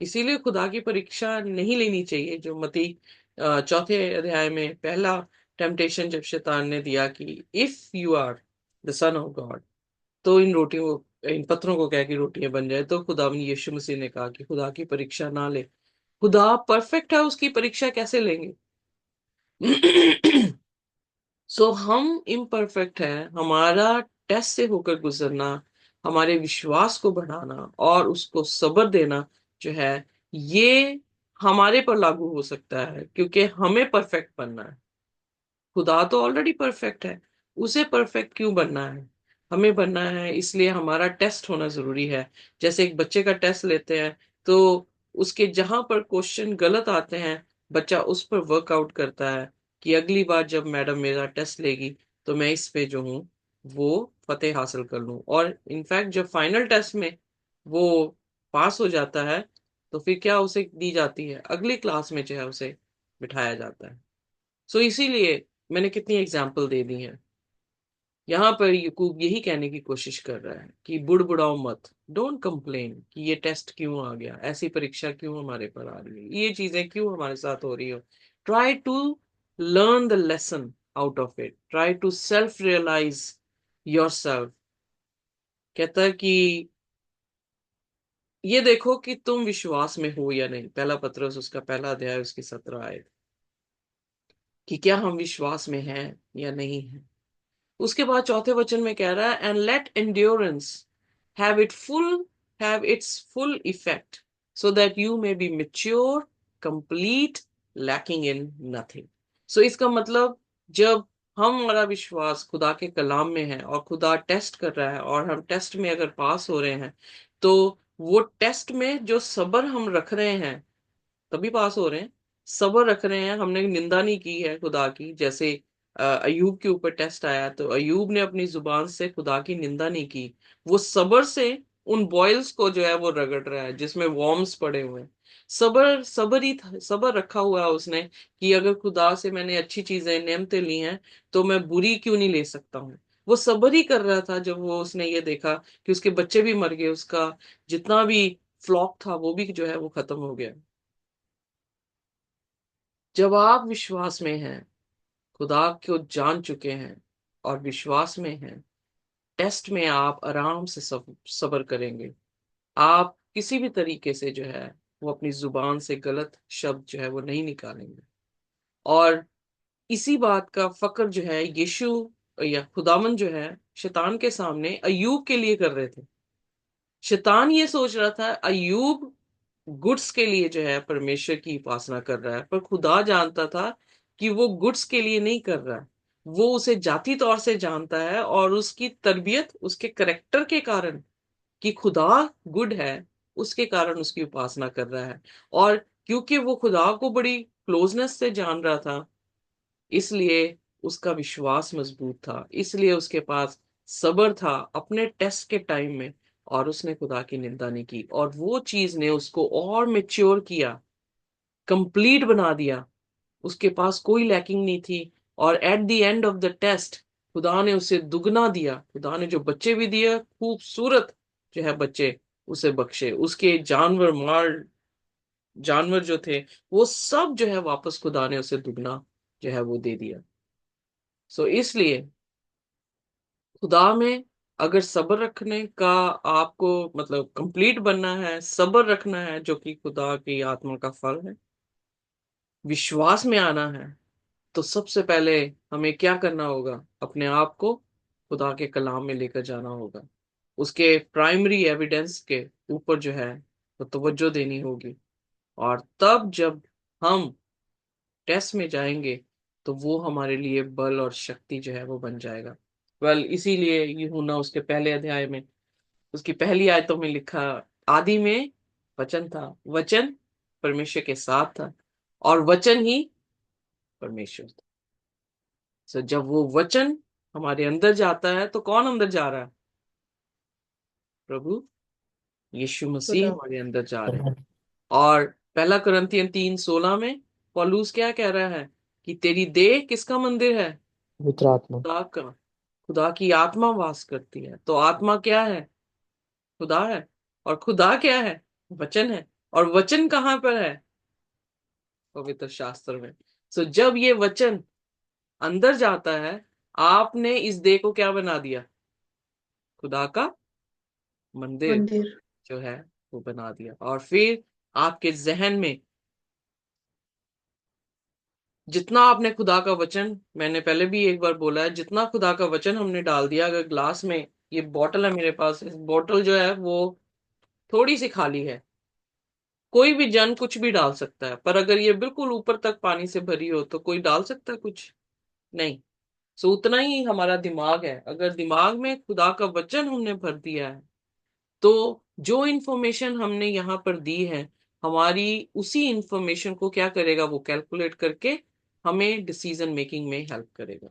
इसीलिए खुदा की परीक्षा नहीं लेनी चाहिए, जो मती चौथे अध्याय में पहला टेम्पटेशन जब शैतान ने दिया कि if you are the son of God, तो इन पत्थरों को कह के रोटियां बन जाए। तो खुदा यीशु मसीह ने कहा कि खुदा की परीक्षा ना ले। खुदा परफेक्ट है, उसकी परीक्षा कैसे लेंगे? सो हम इम्परफेक्ट है। हमारा टेस्ट से होकर गुजरना, हमारे विश्वास को बढ़ाना और उसको सब्र देना जो है, ये हमारे पर लागू हो सकता है क्योंकि हमें परफेक्ट बनना है। खुदा तो ऑलरेडी परफेक्ट है, उसे परफेक्ट क्यों बनना है? हमें बनना है, इसलिए हमारा टेस्ट होना जरूरी है। जैसे एक बच्चे का टेस्ट लेते हैं, तो उसके जहां पर क्वेश्चन गलत आते हैं, बच्चा उस पर वर्कआउट करता है कि अगली बार जब मैडम मेरा टेस्ट लेगी तो मैं इस पे जो हूँ वो फतेह हासिल कर लूं। और इनफैक्ट जब फाइनल टेस्ट में वो पास हो जाता है, तो फिर क्या उसे दी जाती है? अगली क्लास में जो है उसे बिठाया जाता है। सो इसीलिए मैंने कितनी एग्जाम्पल दे दी हैं। यहाँ पर यकूब यही कहने की कोशिश कर रहा है कि बुड़बुड़ाओ मत, डोंट कंप्लेन कि ये टेस्ट क्यों आ गया, ऐसी परीक्षा क्यों हमारे पर आ रही है, ये चीजें क्यों हमारे साथ हो रही हो। Try to learn the lesson out of it, try to self realise your self. कहता है कि ये देखो कि तुम विश्वास में हो या नहीं। पहला पत्रस उसका पहला अध्याय उसकी 17 आयत, कि क्या हम विश्वास में हैं या नहीं है। उसके बाद चौथे वचन में कह रहा है, and let endurance have have its full effect, so that you may be mature, complete, lacking in nothing. So इसका मतलब, जब हमारा विश्वास खुदा के कलाम में है और खुदा टेस्ट कर रहा है और हम टेस्ट में अगर पास हो रहे हैं, तो वो टेस्ट में जो सब्र हम रख रहे हैं तभी पास हो रहे हैं। सब्र रख रहे हैं, हमने निंदा नहीं की है खुदा की। जैसे अयूब के ऊपर टेस्ट आया तो अयूब ने अपनी जुबान से खुदा की निंदा नहीं की, वो सब्र से उन बॉयल्स को जो है वो रगड़ रहा है जिसमें वॉर्म्स पड़े हुए हैं। सब्र सब्र ही सब्र रखा हुआ है उसने कि अगर खुदा से मैंने अच्छी चीजें नेमतें ली हैं तो मैं बुरी क्यों नहीं ले सकता हूँ। वो सब्र ही कर रहा था जब वो उसने ये देखा कि उसके बच्चे भी मर गए, उसका जितना भी फ्लॉक था वो भी जो है वो खत्म हो गया। जब आप विश्वास में हैं, खुदा को जान चुके हैं और विश्वास में हैं, टेस्ट में आप आराम से सब्र करेंगे। आप किसी भी तरीके से जो है वो अपनी जुबान से गलत शब्द जो है वो नहीं निकालेंगे। और इसी बात का फक्र जो है यीशु या खुदावन जो है शैतान के सामने अय्यूब के लिए कर रहे थे। शैतान ये सोच रहा था अय्यूब गुड्स के लिए जो है परमेश्वर की उपासना कर रहा है, पर खुदा जानता था कि वो गुड्स के लिए नहीं कर रहा है। वो उसे जाति तौर से जानता है और उसकी तरबियत उसके करेक्टर के कारण, कि खुदा गुड है, उसके कारण उसकी उपासना कर रहा है। और क्योंकि वो खुदा को बड़ी क्लोजनेस से जान रहा था, इसलिए उसका विश्वास मजबूत था, इसलिए उसके पास सब्र था अपने टेस्ट के टाइम में। और उसने खुदा की निंदा नहीं की, और वो चीज ने उसको और मेच्योर किया, कंप्लीट बना दिया। उसके पास कोई लैकिंग नहीं थी। और at the end of the test खुदा ने उसे दुगना दिया। खुदा ने जो बच्चे भी दिए, खूबसूरत जो है बच्चे उसे बख्शे, उसके जानवर जो थे वो सब जो है वापस खुदा ने उसे दुगना जो है वो दे दिया। सो इसलिए खुदा में अगर सब्र रखने का आपको मतलब कंप्लीट बनना है, सब्र रखना है जो कि खुदा की आत्मा का फल है, विश्वास में आना है, तो सबसे पहले हमें क्या करना होगा? अपने आप को खुदा के कलाम में लेकर जाना होगा, उसके प्राइमरी एविडेंस के ऊपर जो है तो तवज्जो देनी होगी। और तब जब हम टेस्ट में जाएंगे तो वो हमारे लिए बल और शक्ति जो है वो बन जाएगा। इसीलिए यूहन्ना उसके पहले अध्याय में उसकी पहली आयतों में लिखा, आदि में वचन था, वचन परमेश्वर के साथ था और वचन ही परमेश्वर था। तो जब वो वचन हमारे अंदर जाता है तो कौन अंदर जा रहा है? प्रभु यीशु मसीह खुदा। हमारे अंदर जा रहे हैं। और पहला कुरिन्थियन 3:16 में पौलुस क्या कह रहा है कि तेरी देह किसका मंदिर है? पवित्र आत्मा। खुदा का। खुदा की आत्मा वास करती है। तो आत्मा क्या है? खुदा है। और खुदा क्या है? वचन है। और वचन कहाँ पर है? पवित्र शास्त्र में। सो जब ये वचन अंदर जाता है, आपने इस देह को क्या बना दिया? खुदा का मंदिर मंदिर। जो है वो बना दिया। और फिर आपके जहन में जितना आपने खुदा का वचन, मैंने पहले भी एक बार बोला है, जितना खुदा का वचन हमने डाल दिया, अगर ग्लास में, ये बॉटल है मेरे पास, इस बॉटल जो है वो थोड़ी सी खाली है, कोई भी जन कुछ भी डाल सकता है, पर अगर ये बिल्कुल ऊपर तक पानी से भरी हो तो कोई डाल सकता है कुछ? नहीं। सो उतना ही हमारा दिमाग है, अगर दिमाग में खुदा का वचन हमने भर दिया है तो जो इंफॉर्मेशन हमने यहाँ पर दी है, हमारी उसी इंफॉर्मेशन को क्या करेगा, वो कैलकुलेट करके हमें डिसीजन मेकिंग में हेल्प करेगा।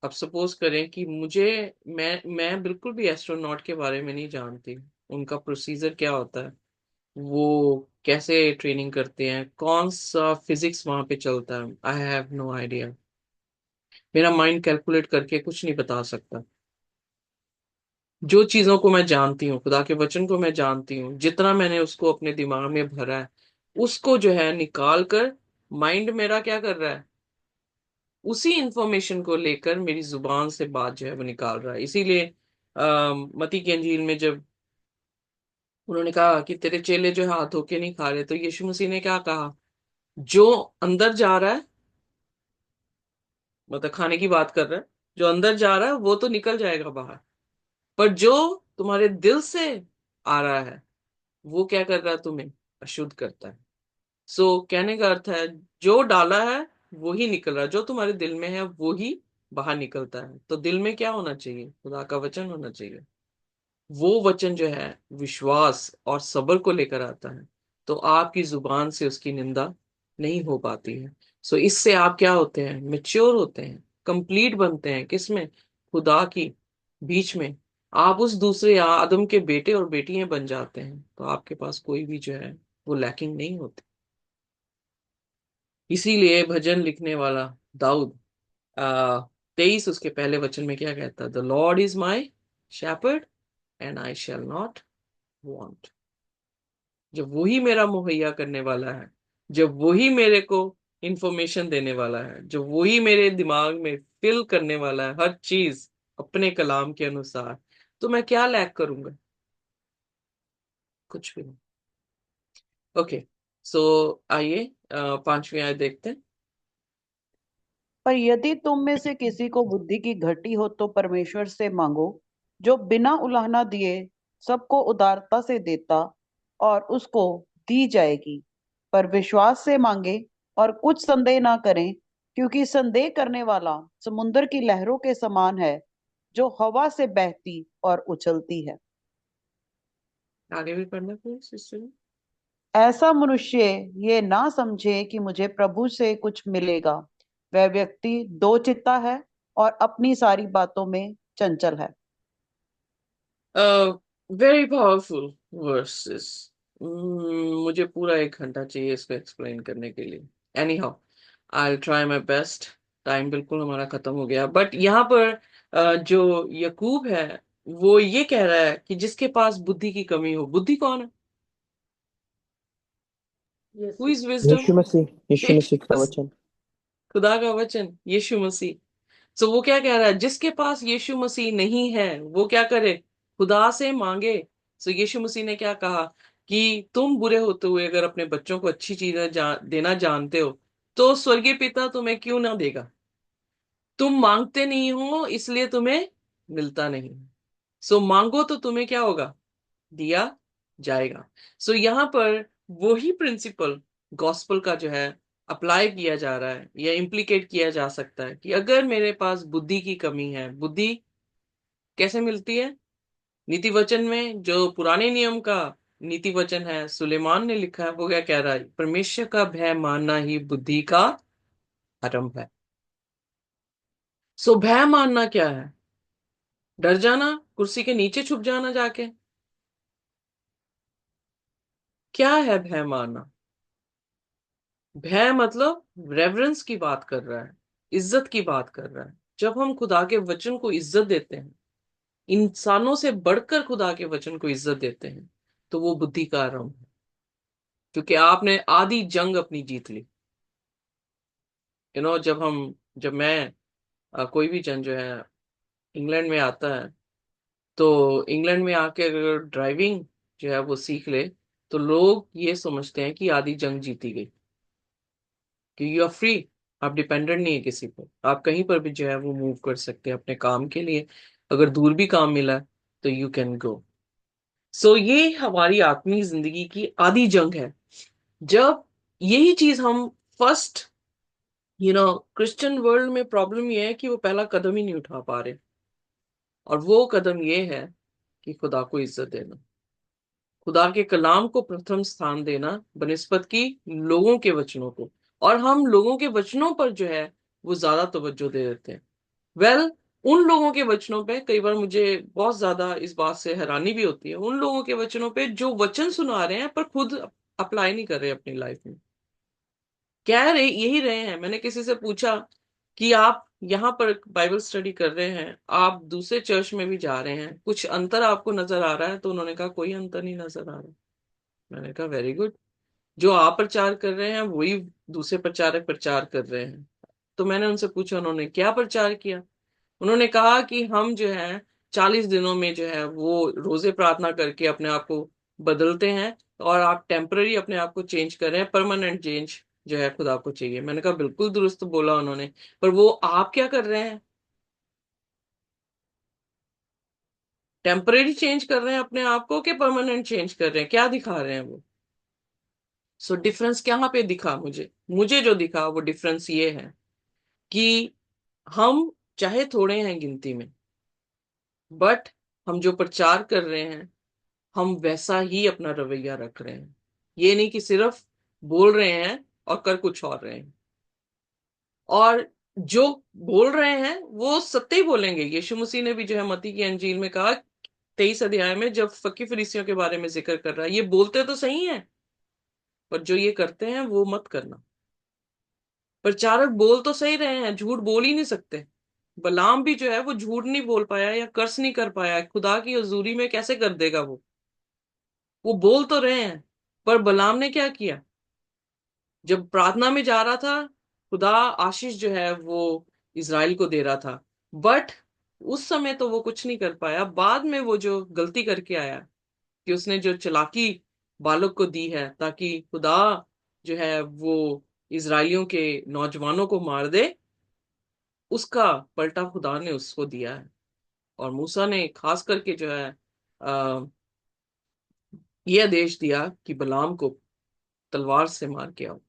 अब सपोज करें कि मुझे, मैं बिल्कुल भी एस्ट्रोनॉट के बारे में नहीं जानती, उनका प्रोसीजर क्या होता है, वो कैसे ट्रेनिंग करते हैं, कौन सा फिजिक्स वहां पे चलता है, आई हैव नो आइडिया। मेरा माइंड कैलकुलेट करके कुछ नहीं बता सकता। जो चीजों को मैं जानती हूँ, खुदा के वचन को मैं जानती हूँ, जितना मैंने उसको अपने दिमाग में भरा है, उसको जो है निकाल कर माइंड मेरा क्या कर रहा है, उसी इंफॉर्मेशन को लेकर मेरी जुबान से बात जो है वो निकाल रहा है। इसीलिए मत्ती की अंजील में जब उन्होंने कहा कि तेरे चेले जो है हाथ धो के नहीं खा रहे, तो यीशु मसीह ने क्या कहा, जो अंदर जा रहा है, मतलब खाने की बात कर रहा है, जो अंदर जा रहा है वो तो निकल जाएगा बाहर, पर जो तुम्हारे दिल से आ रहा है वो क्या कर रहा है, तुम्हें अशुद्ध करता है। सो कहने का अर्थ है, जो डाला है वो ही निकल रहा है, जो तुम्हारे दिल में है वो ही बाहर निकलता है। तो दिल में क्या होना चाहिए, खुदा का वचन होना चाहिए। वो वचन जो है विश्वास और सब्र को लेकर आता है, तो आपकी जुबान से उसकी निंदा नहीं हो पाती है। सो इससे आप क्या होते हैं, मेच्योर होते हैं, कंप्लीट बनते हैं, किसमें, खुदा की बीच में। आप उस दूसरे आदम के बेटे और बेटियां बन जाते हैं, तो आपके पास कोई भी जो है वो लैकिंग नहीं होती। इसीलिए भजन लिखने वाला दाऊद, आ 23 उसके पहले वचन में क्या कहता है, the Lord is my shepherd and I shall not want. जब वही मेरा मुहैया करने वाला है, जब वही मेरे को इंफॉर्मेशन देने वाला है, जब वही मेरे दिमाग में फिल करने वाला है हर चीज अपने कलाम के अनुसार, तो मैं क्या लैक करूंगा, कुछ भी नहीं। ओके, सो आइए 5वीं आयत देखते हैं। पर यदि तुम में से किसी को बुद्धि की घटी हो तो परमेश्वर से मांगो, जो बिना उलाहना दिए सबको उदारता से देता, और उसको दी जाएगी। पर विश्वास से मांगे और कुछ संदेह ना करें, क्योंकि संदेह करने वाला समुद्र की लहरों के समान है, जो हवा से बहती और उछलती है। आगे भी पढ़ना प्लीज सिस्टर। ऐसा मनुष्य ये ना समझे कि मुझे प्रभु से कुछ मिलेगा। वह व्यक्ति दो चित्ता है और अपनी सारी बातों में चंचल है। Very powerful versus. मुझे पूरा 1 घंटा चाहिए इसको एक्सप्लेन करने के लिए। Any how, I try my best. Time बिल्कुल हमारा खत्म हो गया, बट यहाँ पर जो यकूब है वो ये कह रहा है कि जिसके पास बुद्धि की कमी हो, बुद्धि कौन है, who Yeshu. Is wisdom? Yeshu Masih का वचन। खुदा का वचन, यीशु मसीह। सो वो क्या कह रहा है, जिसके पास यीशु मसीह नहीं है वो क्या करे, खुदा से मांगे। सो यीशु मसीह ने क्या कहा कि तुम बुरे होते हुए अगर अपने बच्चों को अच्छी चीजें देना जानते हो, तो स्वर्गीय पिता तुम्हें क्यों ना देगा। तुम मांगते नहीं हो इसलिए तुम्हें मिलता नहीं। सो मांगो तो तुम्हें क्या होगा, दिया जाएगा। सो यहाँ पर वही प्रिंसिपल गॉस्पल का जो है अप्लाई किया जा रहा है, या इम्प्लीकेट किया जा सकता है कि अगर मेरे पास बुद्धि की कमी है, बुद्धि कैसे मिलती है, नीति वचन में जो पुराने नियम का नीति वचन है, सुलेमान ने लिखा है, वो क्या कह रहा है, परमेश्वर का भय मानना ही बुद्धि का आरंभ है। सो भय मानना क्या है, डर जाना, कुर्सी के नीचे छुप जाना जाके, क्या है भय मानना? भय मतलब रेवरेंस की बात कर रहा है, इज्जत की बात कर रहा है। जब हम खुदा के वचन को इज्जत देते हैं, इंसानों से बढ़कर खुदा के वचन को इज्जत देते हैं, तो वो बुद्धि का आरंभ है, क्योंकि आपने आधी जंग अपनी जीत ली। जब मैं कोई भी जन जो है इंग्लैंड में आता है, तो इंग्लैंड में आके अगर ड्राइविंग जो है वो सीख ले, तो लोग ये समझते हैं कि आधी जंग जीती गई, कि यू आर फ्री। आप डिपेंडेंट नहीं है किसी पर, आप कहीं पर भी जो है वो मूव कर सकते हैं अपने काम के लिए। अगर दूर भी काम मिला है, तो यू कैन गो। सो ये हमारी आत्मीय जिंदगी की आधी जंग है। जब यही चीज हम फर्स्ट, क्रिश्चियन वर्ल्ड में प्रॉब्लम ये है कि वो पहला कदम ही नहीं उठा पा रहे। और वो कदम ये है कि खुदा को इज्जत देना, खुदा के कलाम को प्रथम स्थान देना बनिस्बत की लोगों के वचनों को। और हम लोगों के वचनों पर जो है वो ज्यादा तवज्जो दे देते हैं। वेल, उन लोगों के वचनों पे कई बार मुझे बहुत ज्यादा इस बात से हैरानी भी होती है, उन लोगों के वचनों पे जो वचन सुना रहे हैं पर खुद अप्लाई नहीं कर रहे अपनी लाइफ में। कह रहे यही रहे हैं। मैंने किसी से पूछा कि आप यहाँ पर बाइबल स्टडी कर रहे हैं, आप दूसरे चर्च में भी जा रहे हैं, कुछ अंतर आपको नजर आ रहा है? तो उन्होंने कहा कोई अंतर नहीं नजर आ रहा। मैंने कहा वेरी गुड। जो आप प्रचार कर रहे हैं वही दूसरे प्रचारक प्रचार कर रहे हैं। तो मैंने उनसे पूछा उन्होंने क्या प्रचार किया। उन्होंने कहा कि हम जो है 40 दिनों में जो है वो रोजे प्रार्थना करके अपने आप को बदलते हैं, और आप टेम्पररी अपने आप को चेंज कर रहे हैं, परमानेंट चेंज जो है खुदा को चाहिए। मैंने कहा बिल्कुल दुरुस्त बोला उन्होंने, पर वो आप क्या कर रहे हैं? टेम्पररी चेंज कर रहे हैं अपने आप को कि परमानेंट चेंज कर रहे हैं? क्या दिखा रहे हैं वो? सो डिफरेंस कहाँ पे दिखा? मुझे मुझे जो दिखा वो डिफरेंस ये है कि हम चाहे थोड़े हैं गिनती में, बट हम जो प्रचार कर रहे हैं हम वैसा ही अपना रवैया रख रहे हैं। ये नहीं कि सिर्फ बोल रहे हैं और कर कुछ और रहे हैं। और जो बोल रहे हैं वो सत्य ही बोलेंगे। यीशु मसीह ने भी जो है मत्ती की अंजील में कहा, 23 अध्याय में, जब फकी फरीसियों के बारे में जिक्र कर रहा है, ये बोलते तो सही है पर जो ये करते हैं वो मत करना। प्रचारक बोल तो सही रहे हैं, झूठ बोल ही नहीं सकते। बलाम भी जो है वो झूठ नहीं बोल पाया या कर्स नहीं कर पाया, खुदा की हजूरी में कैसे कर देगा वो बोल तो रहे हैं। पर बलाम ने क्या किया? जब प्रार्थना में जा रहा था, खुदा आशीष जो है वो इज़राइल को दे रहा था, बट उस समय तो वो कुछ नहीं कर पाया। बाद में वो जो गलती करके आया कि उसने जो चालाकी बालक को दी है ताकि खुदा जो है वो इज़राइलियों के नौजवानों को मार दे, उसका पलटा खुदा ने उसको दिया है। और मूसा ने खास करके जो है आ, ये आदेश दिया कि बलाम को तलवार से मार के आओ।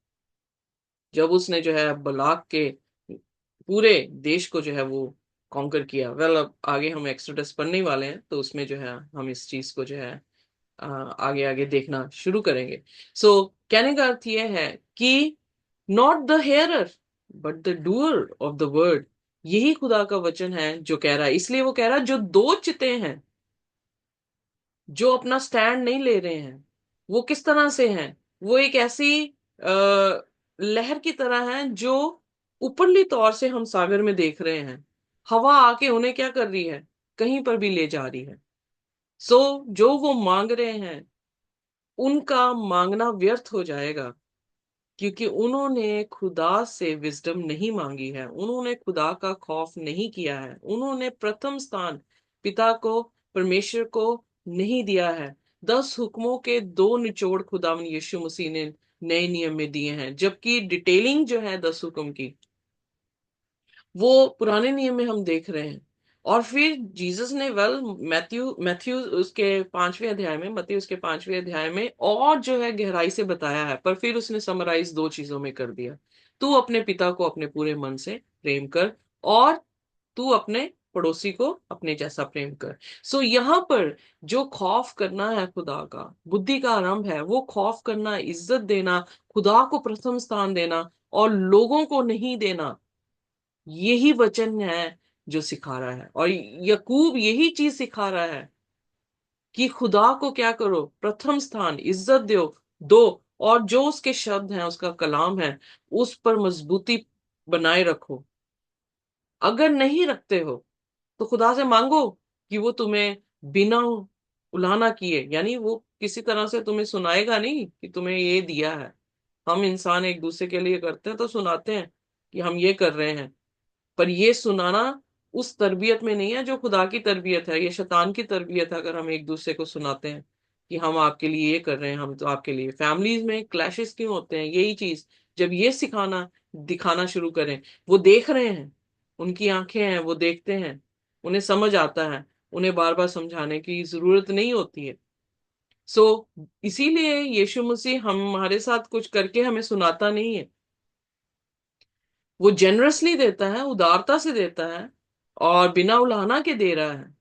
जब उसने जो है बलाक के पूरे देश को जो है वो कॉन्कर किया। वेल, अब आगे हम एक्सोडस पढ़ने ही वाले हैं, तो उसमें जो है हम इस चीज को जो है आगे आगे देखना शुरू करेंगे। सो कहने का अर्थ यह है कि not the hearer but the doer of the word, यही खुदा का वचन है जो कह रहा है। इसलिए वो कह रहा है जो दो चिते हैं, जो अपना स्टैंड नहीं ले रहे हैं, वो किस तरह से हैं? वो एक ऐसी लहर की तरह है जो ऊपरली तौर से हम सागर में देख रहे हैं, हवा आके उन्हें क्या कर रही है? कहीं पर भी ले जा रही है। सो जो वो मांग रहे हैं उनका मांगना व्यर्थ हो जाएगा, क्योंकि उन्होंने खुदा से विजडम नहीं मांगी है, उन्होंने खुदा का खौफ नहीं किया है, उन्होंने प्रथम स्थान पिता को, परमेश्वर को नहीं दिया है। 10 हुक्मों के दो निचोड़ खुदावन यीशु मसीह ने नए नियम में दिए हैं, जबकि डिटेलिंग जो है 10 हुक्म की वो पुराने नियम में हम देख रहे हैं। और फिर जीसस ने, वेल, मैथ्यू मैथ्यू उसके 5वें अध्याय में, मत्ती उसके 5वें अध्याय में और जो है गहराई से बताया है, पर फिर उसने समराइज दो चीजों में कर दिया। तू अपने पिता को अपने पूरे मन से प्रेम कर, और तू अपने पड़ोसी को अपने जैसा प्रेम कर। सो यहाँ पर जो खौफ करना है खुदा का, बुद्धि का आरंभ है वो खौफ करना, इज्जत देना, खुदा को प्रथम स्थान देना और लोगों को नहीं देना। यही वचन है जो सिखा रहा है, और यकूब यही चीज सिखा रहा है कि खुदा को क्या करो? प्रथम स्थान, इज्जत दो, और जो उसके शब्द हैं, उसका कलाम है, उस पर मजबूती बनाए रखो। अगर नहीं रखते हो तो खुदा से मांगो कि वो तुम्हें बिना उलाहना किए, यानी वो किसी तरह से तुम्हें सुनाएगा नहीं कि तुम्हें ये दिया है। हम इंसान एक दूसरे के लिए करते हैं तो सुनाते हैं कि हम ये कर रहे हैं, पर ये सुनाना उस तरबियत में नहीं है जो खुदा की तरबियत है। ये शैतान की तरबियत है अगर हम एक दूसरे को सुनाते हैं कि हम आपके लिए ये कर रहे हैं, हम तो आपके लिए। फैमिलीज में क्लैशेस क्यों होते हैं? यही चीज, जब ये सिखाना दिखाना शुरू करें, वो देख रहे हैं, उनकी आंखें हैं, वो देखते हैं, उन्हें समझ आता है, उन्हें बार बार समझाने की जरूरत नहीं होती है। सो इसीलिए यीशु मसीह हमारे साथ कुछ करके हमें सुनाता नहीं है, वो जेनरसली देता है, उदारता से देता है, और बिना उलाहना के दे रहा है।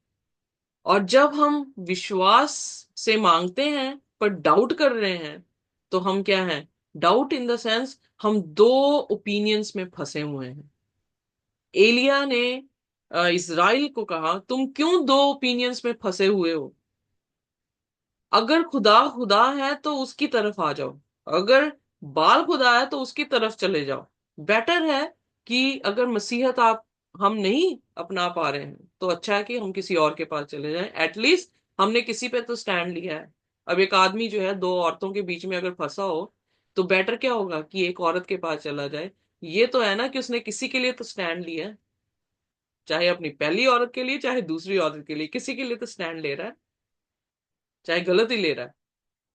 और जब हम विश्वास से मांगते हैं पर डाउट कर रहे हैं, तो हम क्या हैं? डाउट इन द सेंस, हम दो ओपिनियंस में फंसे हुए हैं। एलिया ने इज़राइल को कहा, तुम क्यों दो ओपिनियंस में फंसे हुए हो? अगर खुदा खुदा है तो उसकी तरफ आ जाओ, अगर बाल खुदा है तो उसकी तरफ चले जाओ। बेटर है कि अगर मसीहत आप हम नहीं अपना पा रहे हैं, तो अच्छा है कि हम किसी और के पास चले जाएं। एटलीस्ट हमने किसी पे तो स्टैंड लिया है। अब एक आदमी जो है दो औरतों के बीच में अगर फंसा हो, तो बेटर क्या होगा कि एक औरत के पास चला जाए। ये तो है ना कि उसने किसी के लिए तो स्टैंड लिया है, चाहे अपनी पहली औरत के लिए चाहे दूसरी औरत के लिए, किसी के लिए तो स्टैंड ले रहा है, चाहे गलत ही ले रहा है।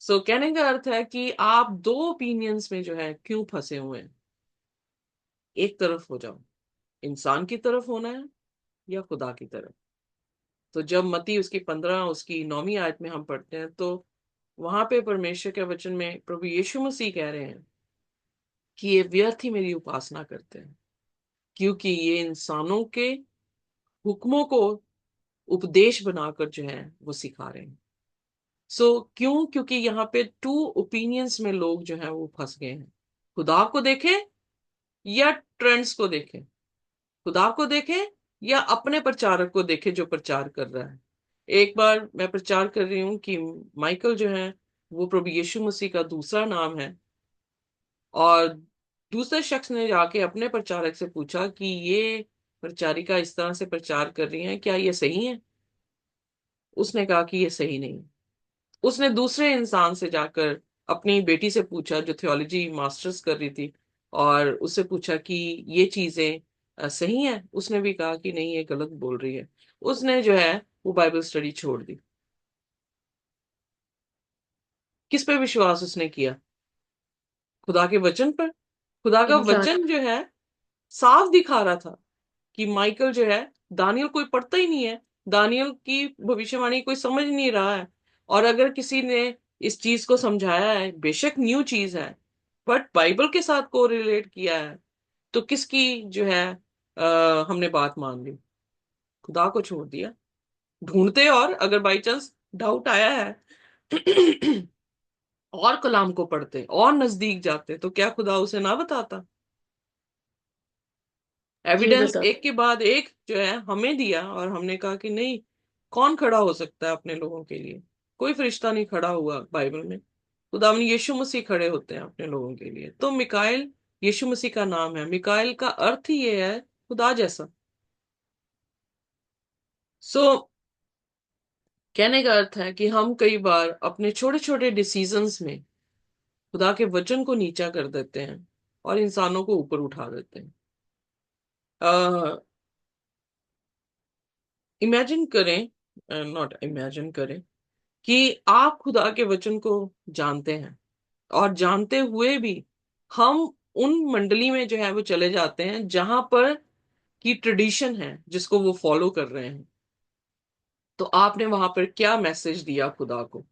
सो कहने का अर्थ है कि आप दो ओपिनियंस में जो है क्यों फंसे हुए हैं? एक तरफ हो जाओ, इंसान की तरफ होना है या खुदा की तरफ। तो जब मत्ती उसकी 15 उसकी 9वीं आयत में हम पढ़ते हैं, तो वहां पे परमेश्वर के वचन में प्रभु यीशु मसीह कह रहे हैं कि ये व्यर्थ ही मेरी उपासना करते हैं, क्योंकि ये इंसानों के हुक्मों को उपदेश बनाकर जो है वो सिखा रहे हैं। क्यों? क्योंकि यहाँ पे टू ओपिनियंस में लोग जो है वो फंस गए हैं। खुदा को देखें या ट्रेंड्स को देखें, खुदा को देखें या अपने प्रचारक को देखें जो प्रचार कर रहा है। एक बार मैं प्रचार कर रही हूँ कि माइकल जो है वो प्रभु यीशु मसीह का दूसरा नाम है, और दूसरे शख्स ने जाके अपने प्रचारक से पूछा कि ये प्रचारिका इस तरह से प्रचार कर रही है, क्या ये सही है? उसने कहा कि ये सही नहीं। उसने दूसरे इंसान से जाकर अपनी बेटी से पूछा जो थियोलॉजी मास्टर्स कर रही थी, और उससे पूछा कि ये चीजें सही है? उसने भी कहा कि नहीं, ये गलत बोल रही है। उसने जो है वो बाइबल स्टडी छोड़ दी। किस पे विश्वास उसने किया? खुदा के वचन पर। खुदा का इंसान। वचन जो है साफ दिखा रहा था कि माइकल जो है, दानियल कोई पढ़ता ही नहीं है, दानियल की भविष्यवाणी कोई समझ नहीं रहा है। और अगर किसी ने इस चीज को समझाया है, बेशक न्यू चीज है, बट बाइबल के साथ को रिलेट किया है, तो किसकी जो है हमने बात मान ली? खुदा को छोड़ दिया। ढूंढते, और अगर बाई चांस डाउट आया है और कलाम को पढ़ते और नजदीक जाते, तो क्या खुदा उसे ना बताता? जी एविडेंस बता। एक के बाद एक जो है हमें दिया, और हमने कहा कि नहीं, कौन खड़ा हो सकता है अपने लोगों के लिए? कोई फरिश्ता नहीं खड़ा हुआ बाइबल में। खुदावंद यीशु मसीह खड़े होते हैं अपने लोगों के लिए। तो मिकाएल यीशु मसीह का नाम है। मिकाएल का अर्थ ही ये है, खुदा जैसा। सो कहने का अर्थ है कि हम कई बार अपने छोटे छोटे डिसीजंस में खुदा के वचन को नीचा कर देते हैं और इंसानों को ऊपर उठा देते हैं। इमेजिन करें, नॉट इमेजिन करें, कि आप खुदा के वचन को जानते हैं, और जानते हुए भी हम उन मंडली में जो है वो चले जाते हैं जहां पर की ट्रेडिशन है जिसको वो फॉलो कर रहे हैं। तो आपने वहां पर क्या मैसेज दिया खुदा को?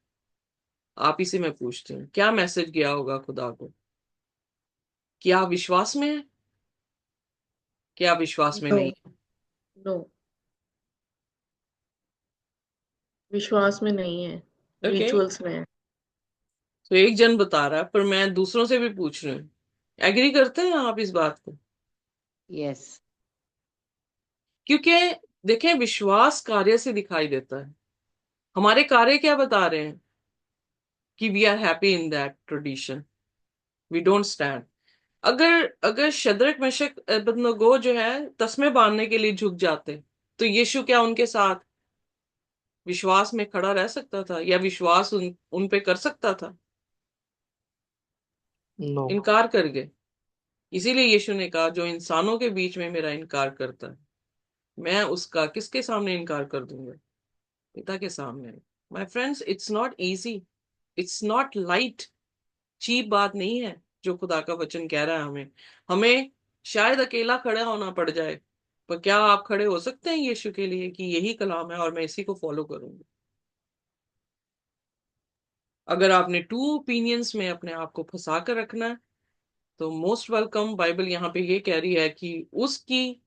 आप ही से मैं पूछती हूँ, क्या मैसेज गया होगा खुदा को? क्या आप विश्वास में है? क्या आप विश्वास में नो। नहीं है? नो, विश्वास में नहीं है, ओके। रिचुअल्स में है। तो एक जन बता रहा है, पर मैं दूसरों से भी पूछ रही हूँ, एग्री करते हैं आप इस बात को? यस। क्योंकि देखें, विश्वास कार्य से दिखाई देता है। हमारे कार्य क्या बता रहे हैं? कि we are happy in that tradition, we don't stand. अगर अगर शद्रक मेशक अबेदनगो जो है तस्मे बांधने के लिए झुक जाते, तो यीशु क्या उनके साथ विश्वास में खड़ा रह सकता था, या विश्वास उन पे कर सकता था? नो। इनकार कर गए। इसीलिए यीशु ने कहा, जो इंसानों के बीच में मेरा इनकार करता है, मैं उसका किसके सामने इनकार कर दूंगा? पिता के सामने। My friends, it's not easy, it's not light, cheap बात नहीं है जो खुदा का वचन कह रहा है हमें। हमें शायद अकेला खड़ा होना पड़ जाए, पर क्या आप खड़े हो सकते हैं यीशु के लिए कि यही कलाम है और मैं इसी को फॉलो करूंगा? अगर आपने टू ओपिनियंस में अपने आप को फंसा कर रखना है तो मोस्ट वेलकम। बाइबल यहाँ पे ये कह रही है कि उसकी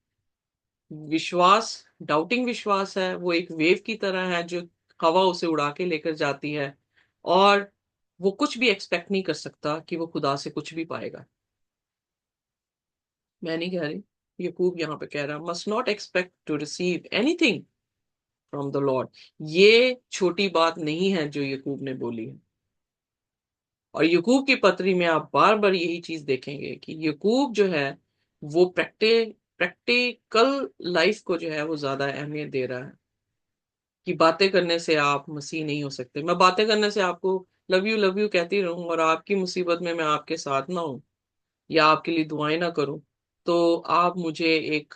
विश्वास, डाउटिंग विश्वास है, वो एक वेव की तरह है जो हवा उसे उड़ा के लेकर जाती है, और वो कुछ भी एक्सपेक्ट नहीं कर सकता कि वो खुदा से कुछ भी पाएगा। मैं नहीं कह रही, यकूब यहाँ पे कह रहा है must not expect to receive anything from the lord. ये छोटी बात नहीं है जो यकूब ने बोली है। और यकूब की पत्री में आप बार बार यही चीज देखेंगे कि यकूब जो है वो प्रैक्टिकल लाइफ को जो है वो ज्यादा अहमियत दे रहा है। कि बातें करने से आप मसीह नहीं हो सकते। मैं बातें करने से आपको लव यू कहती रहूं और आपकी मुसीबत में मैं आपके साथ ना हूं या आपके लिए दुआएं ना करूं, तो आप मुझे एक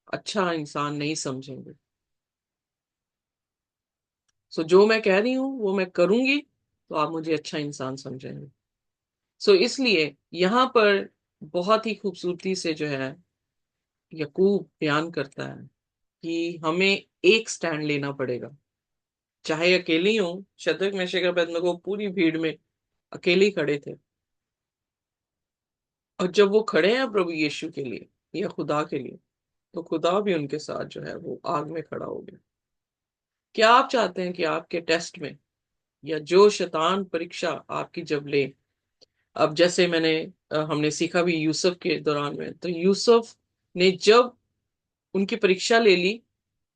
अच्छा इंसान नहीं समझेंगे। सो जो मैं कह रही हूँ वो मैं करूंगी तो आप मुझे अच्छा इंसान समझेंगे। सो इसलिए यहाँ पर बहुत ही खूबसूरती से जो है यकूब बयान करता है कि हमें एक स्टैंड लेना पड़ेगा। चाहे अकेले ही हो, शद्रक मेशक अबेदनगो पूरी भीड़ में अकेले ही खड़े थे, और जब वो खड़े हैं प्रभु यीशु के लिए या खुदा के लिए, तो खुदा भी उनके साथ जो है वो आग में खड़ा हो गया। क्या आप चाहते हैं कि आपके टेस्ट में या जो शैतान परीक्षा आपकी जब ले, अब जैसे हमने सीखा भी यूसुफ के दौरान में, तो यूसुफ ने जब उनकी परीक्षा ले ली,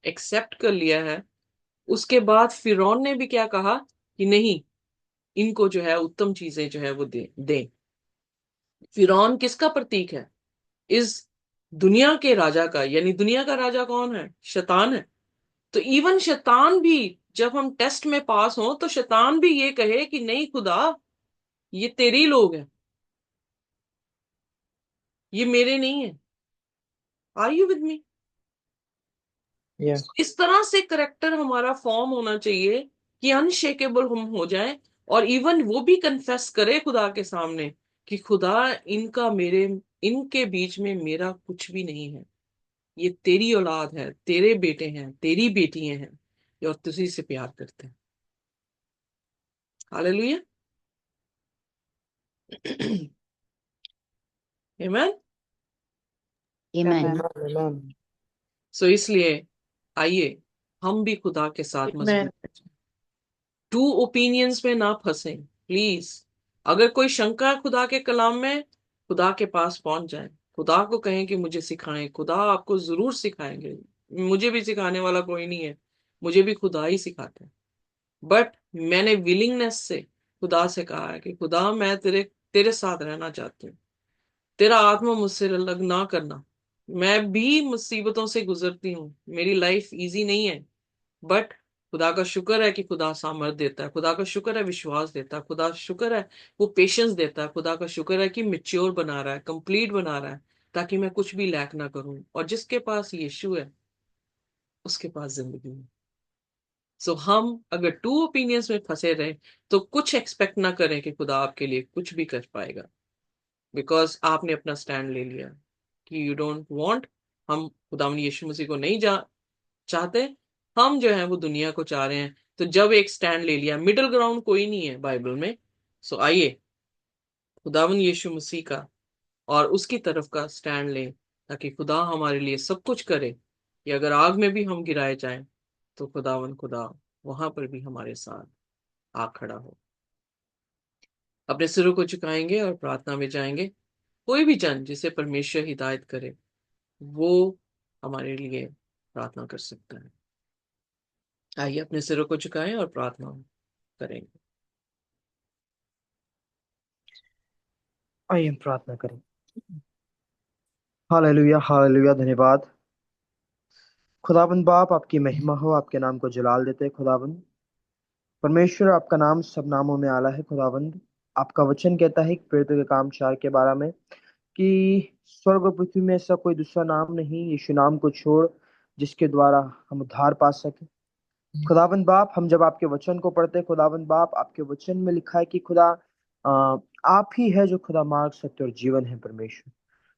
एक्सेप्ट कर लिया है, उसके बाद फिरौन ने भी क्या कहा कि नहीं, इनको जो है उत्तम चीजें जो है वो दे दें। फिरौन किसका प्रतीक है? इस दुनिया के राजा का, यानी दुनिया का राजा कौन है? शैतान है। तो इवन शैतान भी, जब हम टेस्ट में पास हों तो शैतान भी ये कहे कि नहीं खुदा, ये तेरे ही लोग हैं, ये मेरे नहीं है। Are you with me? या इस तरह से करेक्टर हमारा फॉर्म होना चाहिए कि अनशेकेबल हम हो जाएं, और इवन वो भी कन्फेस करे खुदा के सामने कि खुदा, इनका मेरे, इनके बीच में मेरा कुछ भी नहीं है, ये तेरी औलाद है, तेरे बेटे हैं, तेरी बेटियां हैं, और तुझी से प्यार करते हैं। हालेलुया। आमीन। Amen. आमेन। सो इसलिए आइए हम भी खुदा के साथ Amen. मजबूत हैं। टू ओपिनियंस में ना फंसे प्लीज। अगर कोई शंका है खुदा के कलाम में, खुदा के पास पहुंच जाए, खुदा को कहें कि मुझे सिखाएं। खुदा आपको जरूर सिखाएंगे। मुझे भी सिखाने वाला कोई नहीं है, मुझे भी खुदा ही सिखाते हैं। बट मैंने विलिंगनेस से खुदा से कहा है कि खुदा मैं तेरे तेरे साथ रहना चाहती हूँ, तेरा आत्मा मुझसे अलग ना करना। मैं भी मुसीबतों से गुजरती हूँ, मेरी लाइफ इजी नहीं है, बट खुदा का शुक्र है कि खुदा सामर्थ देता है, खुदा का शुक्र है विश्वास देता है, खुदा शुक्र है वो पेशेंस देता है, खुदा का शुक्र है कि मिच्योर बना रहा है, कंप्लीट बना रहा है, ताकि मैं कुछ भी लैक ना करूं। और जिसके पास यीशु है उसके पास जिंदगी है। सो हम अगर टू ओपिनियंस में फंसे रहे तो कुछ एक्सपेक्ट ना करें कि खुदा आपके लिए कुछ भी कर पाएगा, बिकॉज आपने अपना स्टैंड ले लिया कि यू डोंट वांट। हम खुदा यीशु मसीह को नहीं जा चाहते, हम जो है वो दुनिया को चाह रहे हैं। तो जब एक स्टैंड ले लिया, मिडिल ग्राउंड कोई नहीं है बाइबल में। सो आइए खुदावन यीशु मसीह का और उसकी तरफ का स्टैंड लें, ताकि खुदा हमारे लिए सब कुछ करे कि अगर आग में भी हम गिराए जाएं तो खुदा वहां पर भी हमारे साथ आ खड़ा हो। अपने सिरों को झुकाएंगे और प्रार्थना में जाएंगे। कोई भी जन जिसे परमेश्वर हिदायत करे वो हमारे लिए प्रार्थना कर सकता है। आइए अपने सिरों को झुकाएं और प्रार्थना करेंगे। आइए हम प्रार्थना करें। हालेलुया हालेलुया, धन्यवाद खुदाबंद बाप, आपकी महिमा हो, आपके नाम को जलाल देते हैं खुदाबंद। परमेश्वर, आपका नाम सब नामों में आला है खुदाबंद। आपका वचन कहता है कि प्रेरितों के काम 4 के 12 में कि स्वर्ग और पृथ्वी में ऐसा कोई दूसरा नाम नहीं यीशु नाम को छोड़ जिसके द्वारा हम उद्धार पा सके। खुदावंद बाप, हम जब आपके वचन को पढ़ते हैं खुदावंद बाप, आपके वचन में लिखा है कि खुदा आप ही है जो खुदा मार्ग, सत्य और जीवन है परमेश्वर।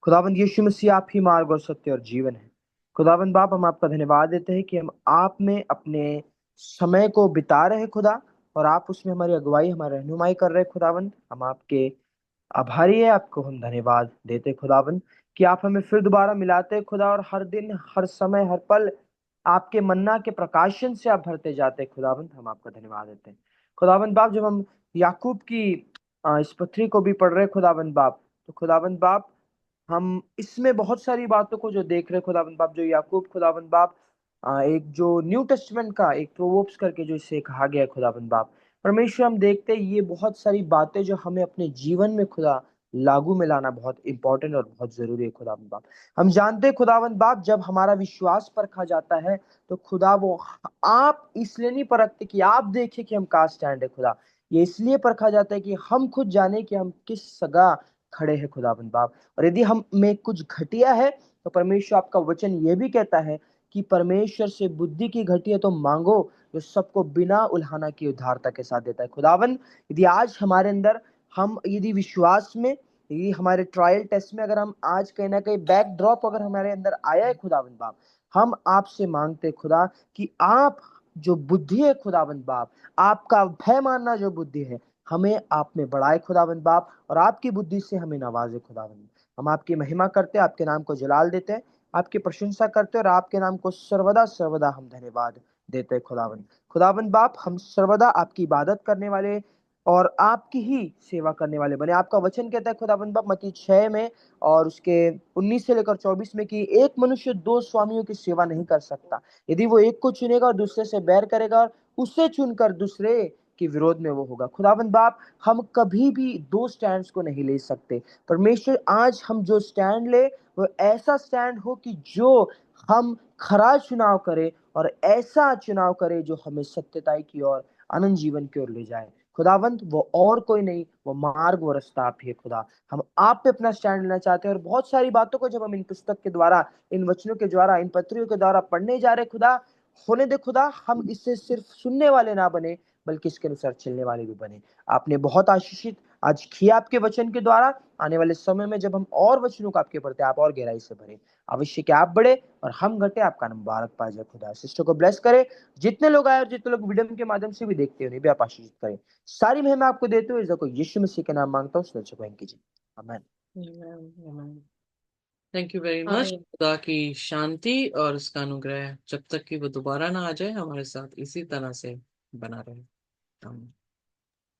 खुदावंद यीशु मसीह आप ही मार्ग और सत्य और जीवन है। खुदावंद बाप, हम आपका धन्यवाद देते हैं कि हम आप में अपने समय को बिता रहे हैं खुदा, और आप उसमें हमारी अगुवाई, हमारी रहनुमाई कर रहे हैं खुदावंद। हम आपके आभारी है, आपको हम धन्यवाद देते खुदावन कि आप हमें फिर दोबारा मिलाते हैं खुदा, और हर दिन, हर समय, हर पल आपके मन्ना के प्रकाशन से आप भरते जाते हैं खुदावन। हम आपका धन्यवाद देते हैं खुदावन बाप। जब हम याकूब की इस पत्री को भी पढ़ रहे हैं खुदावन बाप, तो खुदावन बाप हम इसमें बहुत सारी बातों को जो देख रहे हैं खुदावन बाप, जो याकूब खुदावन बाप एक जो न्यू टेस्टमेंट का एक प्रोवर्ब्स करके जो इसे कहा गया है खुदावन बाप, परमेश्वर हम देखते हैं ये बहुत सारी बातें जो हमें अपने जीवन में खुदा लागू में लाना बहुत इंपॉर्टेंट और बहुत जरूरी है खुदावन बाप। हम जानते हैं खुदावन बाप, जब हमारा विश्वास परखा जाता है तो खुदा वो आप इसलिए नहीं परखते कि आप देखें कि हम कहाँ स्टैंड है खुदा, ये इसलिए परखा जाता है कि हम खुद जाने कि हम किस सगा खड़े हैं खुदावन बाप। और यदि हम में कुछ घटिया है तो परमेश्वर आपका वचन ये भी कहता है कि परमेश्वर से बुद्धि की घटिया तो मांगो, जो सबको बिना उल्हाना की उदारता के साथ देता है खुदावन। यदि आज हमारे अंदर, हम यदि विश्वास में, यदि हमारे ट्रायल टेस्ट में अगर हम आज कहीं ना कहीं बैक ड्रॉप अगर हमारे अंदर आया है खुदावन बाप, हम आपसे मांगते खुदा कि आप जो बुद्धि है खुदावन बाप, आपका भय मानना जो बुद्धि है, हमें आप में बढ़ाए खुदावन बाप, और आपकी बुद्धि से हमें नवाजे खुदावन। हम आपकी महिमा करते हैं, आपके नाम को जलाल देते हैं, आपकी प्रशंसा करते हैं, और आपके नाम को सर्वदा सर्वदा हम धन्यवाद देते हैं खुदावन। खुदावन बाप, हम सर्वदा आपकी इबादत करने वाले और आपकी ही सेवा करने वाले बने। आपका वचन कहता है खुदावन बाप मत्ती 6 में और उसके 19 से लेकर 24 में कि एक मनुष्य दो स्वामियों की सेवा नहीं कर सकता। यदि वो एक को चुनेगा और दूसरे से बैर करेगा, और उसे चुनकर दूसरे के विरोध में वो होगा। खुदावन बाप, हम कभी भी दो स्टैंड्स को नहीं ले सकते। परमेश्वर, आज हम जो स्टैंड ले वो ऐसा स्टैंड हो कि जो हम खरा चुनाव करें, और ऐसा चुनाव करें जो हमें सत्यताई की ओर, अनंत जीवन की ओर ले जाए। खुदावंत, वो और कोई नहीं, वो मार्ग, वो रास्ता आप ही है खुदा। हम आप पे अपना स्टैंड लेना चाहते हैं, और बहुत सारी बातों को जब हम इन पुस्तक के द्वारा, इन वचनों के द्वारा, इन पत्रियों के द्वारा पढ़ने जा रहे खुदा, होने दे खुदा, हम इससे सिर्फ सुनने वाले ना बने, बल्कि इसके अनुसार चलने वाले भी बने। आपने बहुत आशीषित आज किया आपके वचन के द्वारा। आने वाले समय में जब हम और वचनों को आपके पढ़ते, आप और गहराई से भरे। अवश्य कि आप बढ़े और हम घटे, आपका नाम मुबारक पाए जाए खुदा। सिस्टर को ब्लेस करे, जितने लोग आए और जितने लोग वीडियो के माध्यम से भी देखते हो, उन्हें भी आप आशीषित करें। सारी महिमा आपको देते हुए को यीशु मसीह के नाम मांगता हूँ, सुन कीजिए, आमीन। Thank you very much. आमीन। खुदा की शांति और उसका अनुग्रह जब तक कि वो दोबारा ना आ जाए, हमारे साथ इसी तरह से बना रहे। आमीन।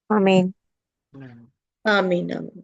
आमीन। आमीन। आमीन। आमीन।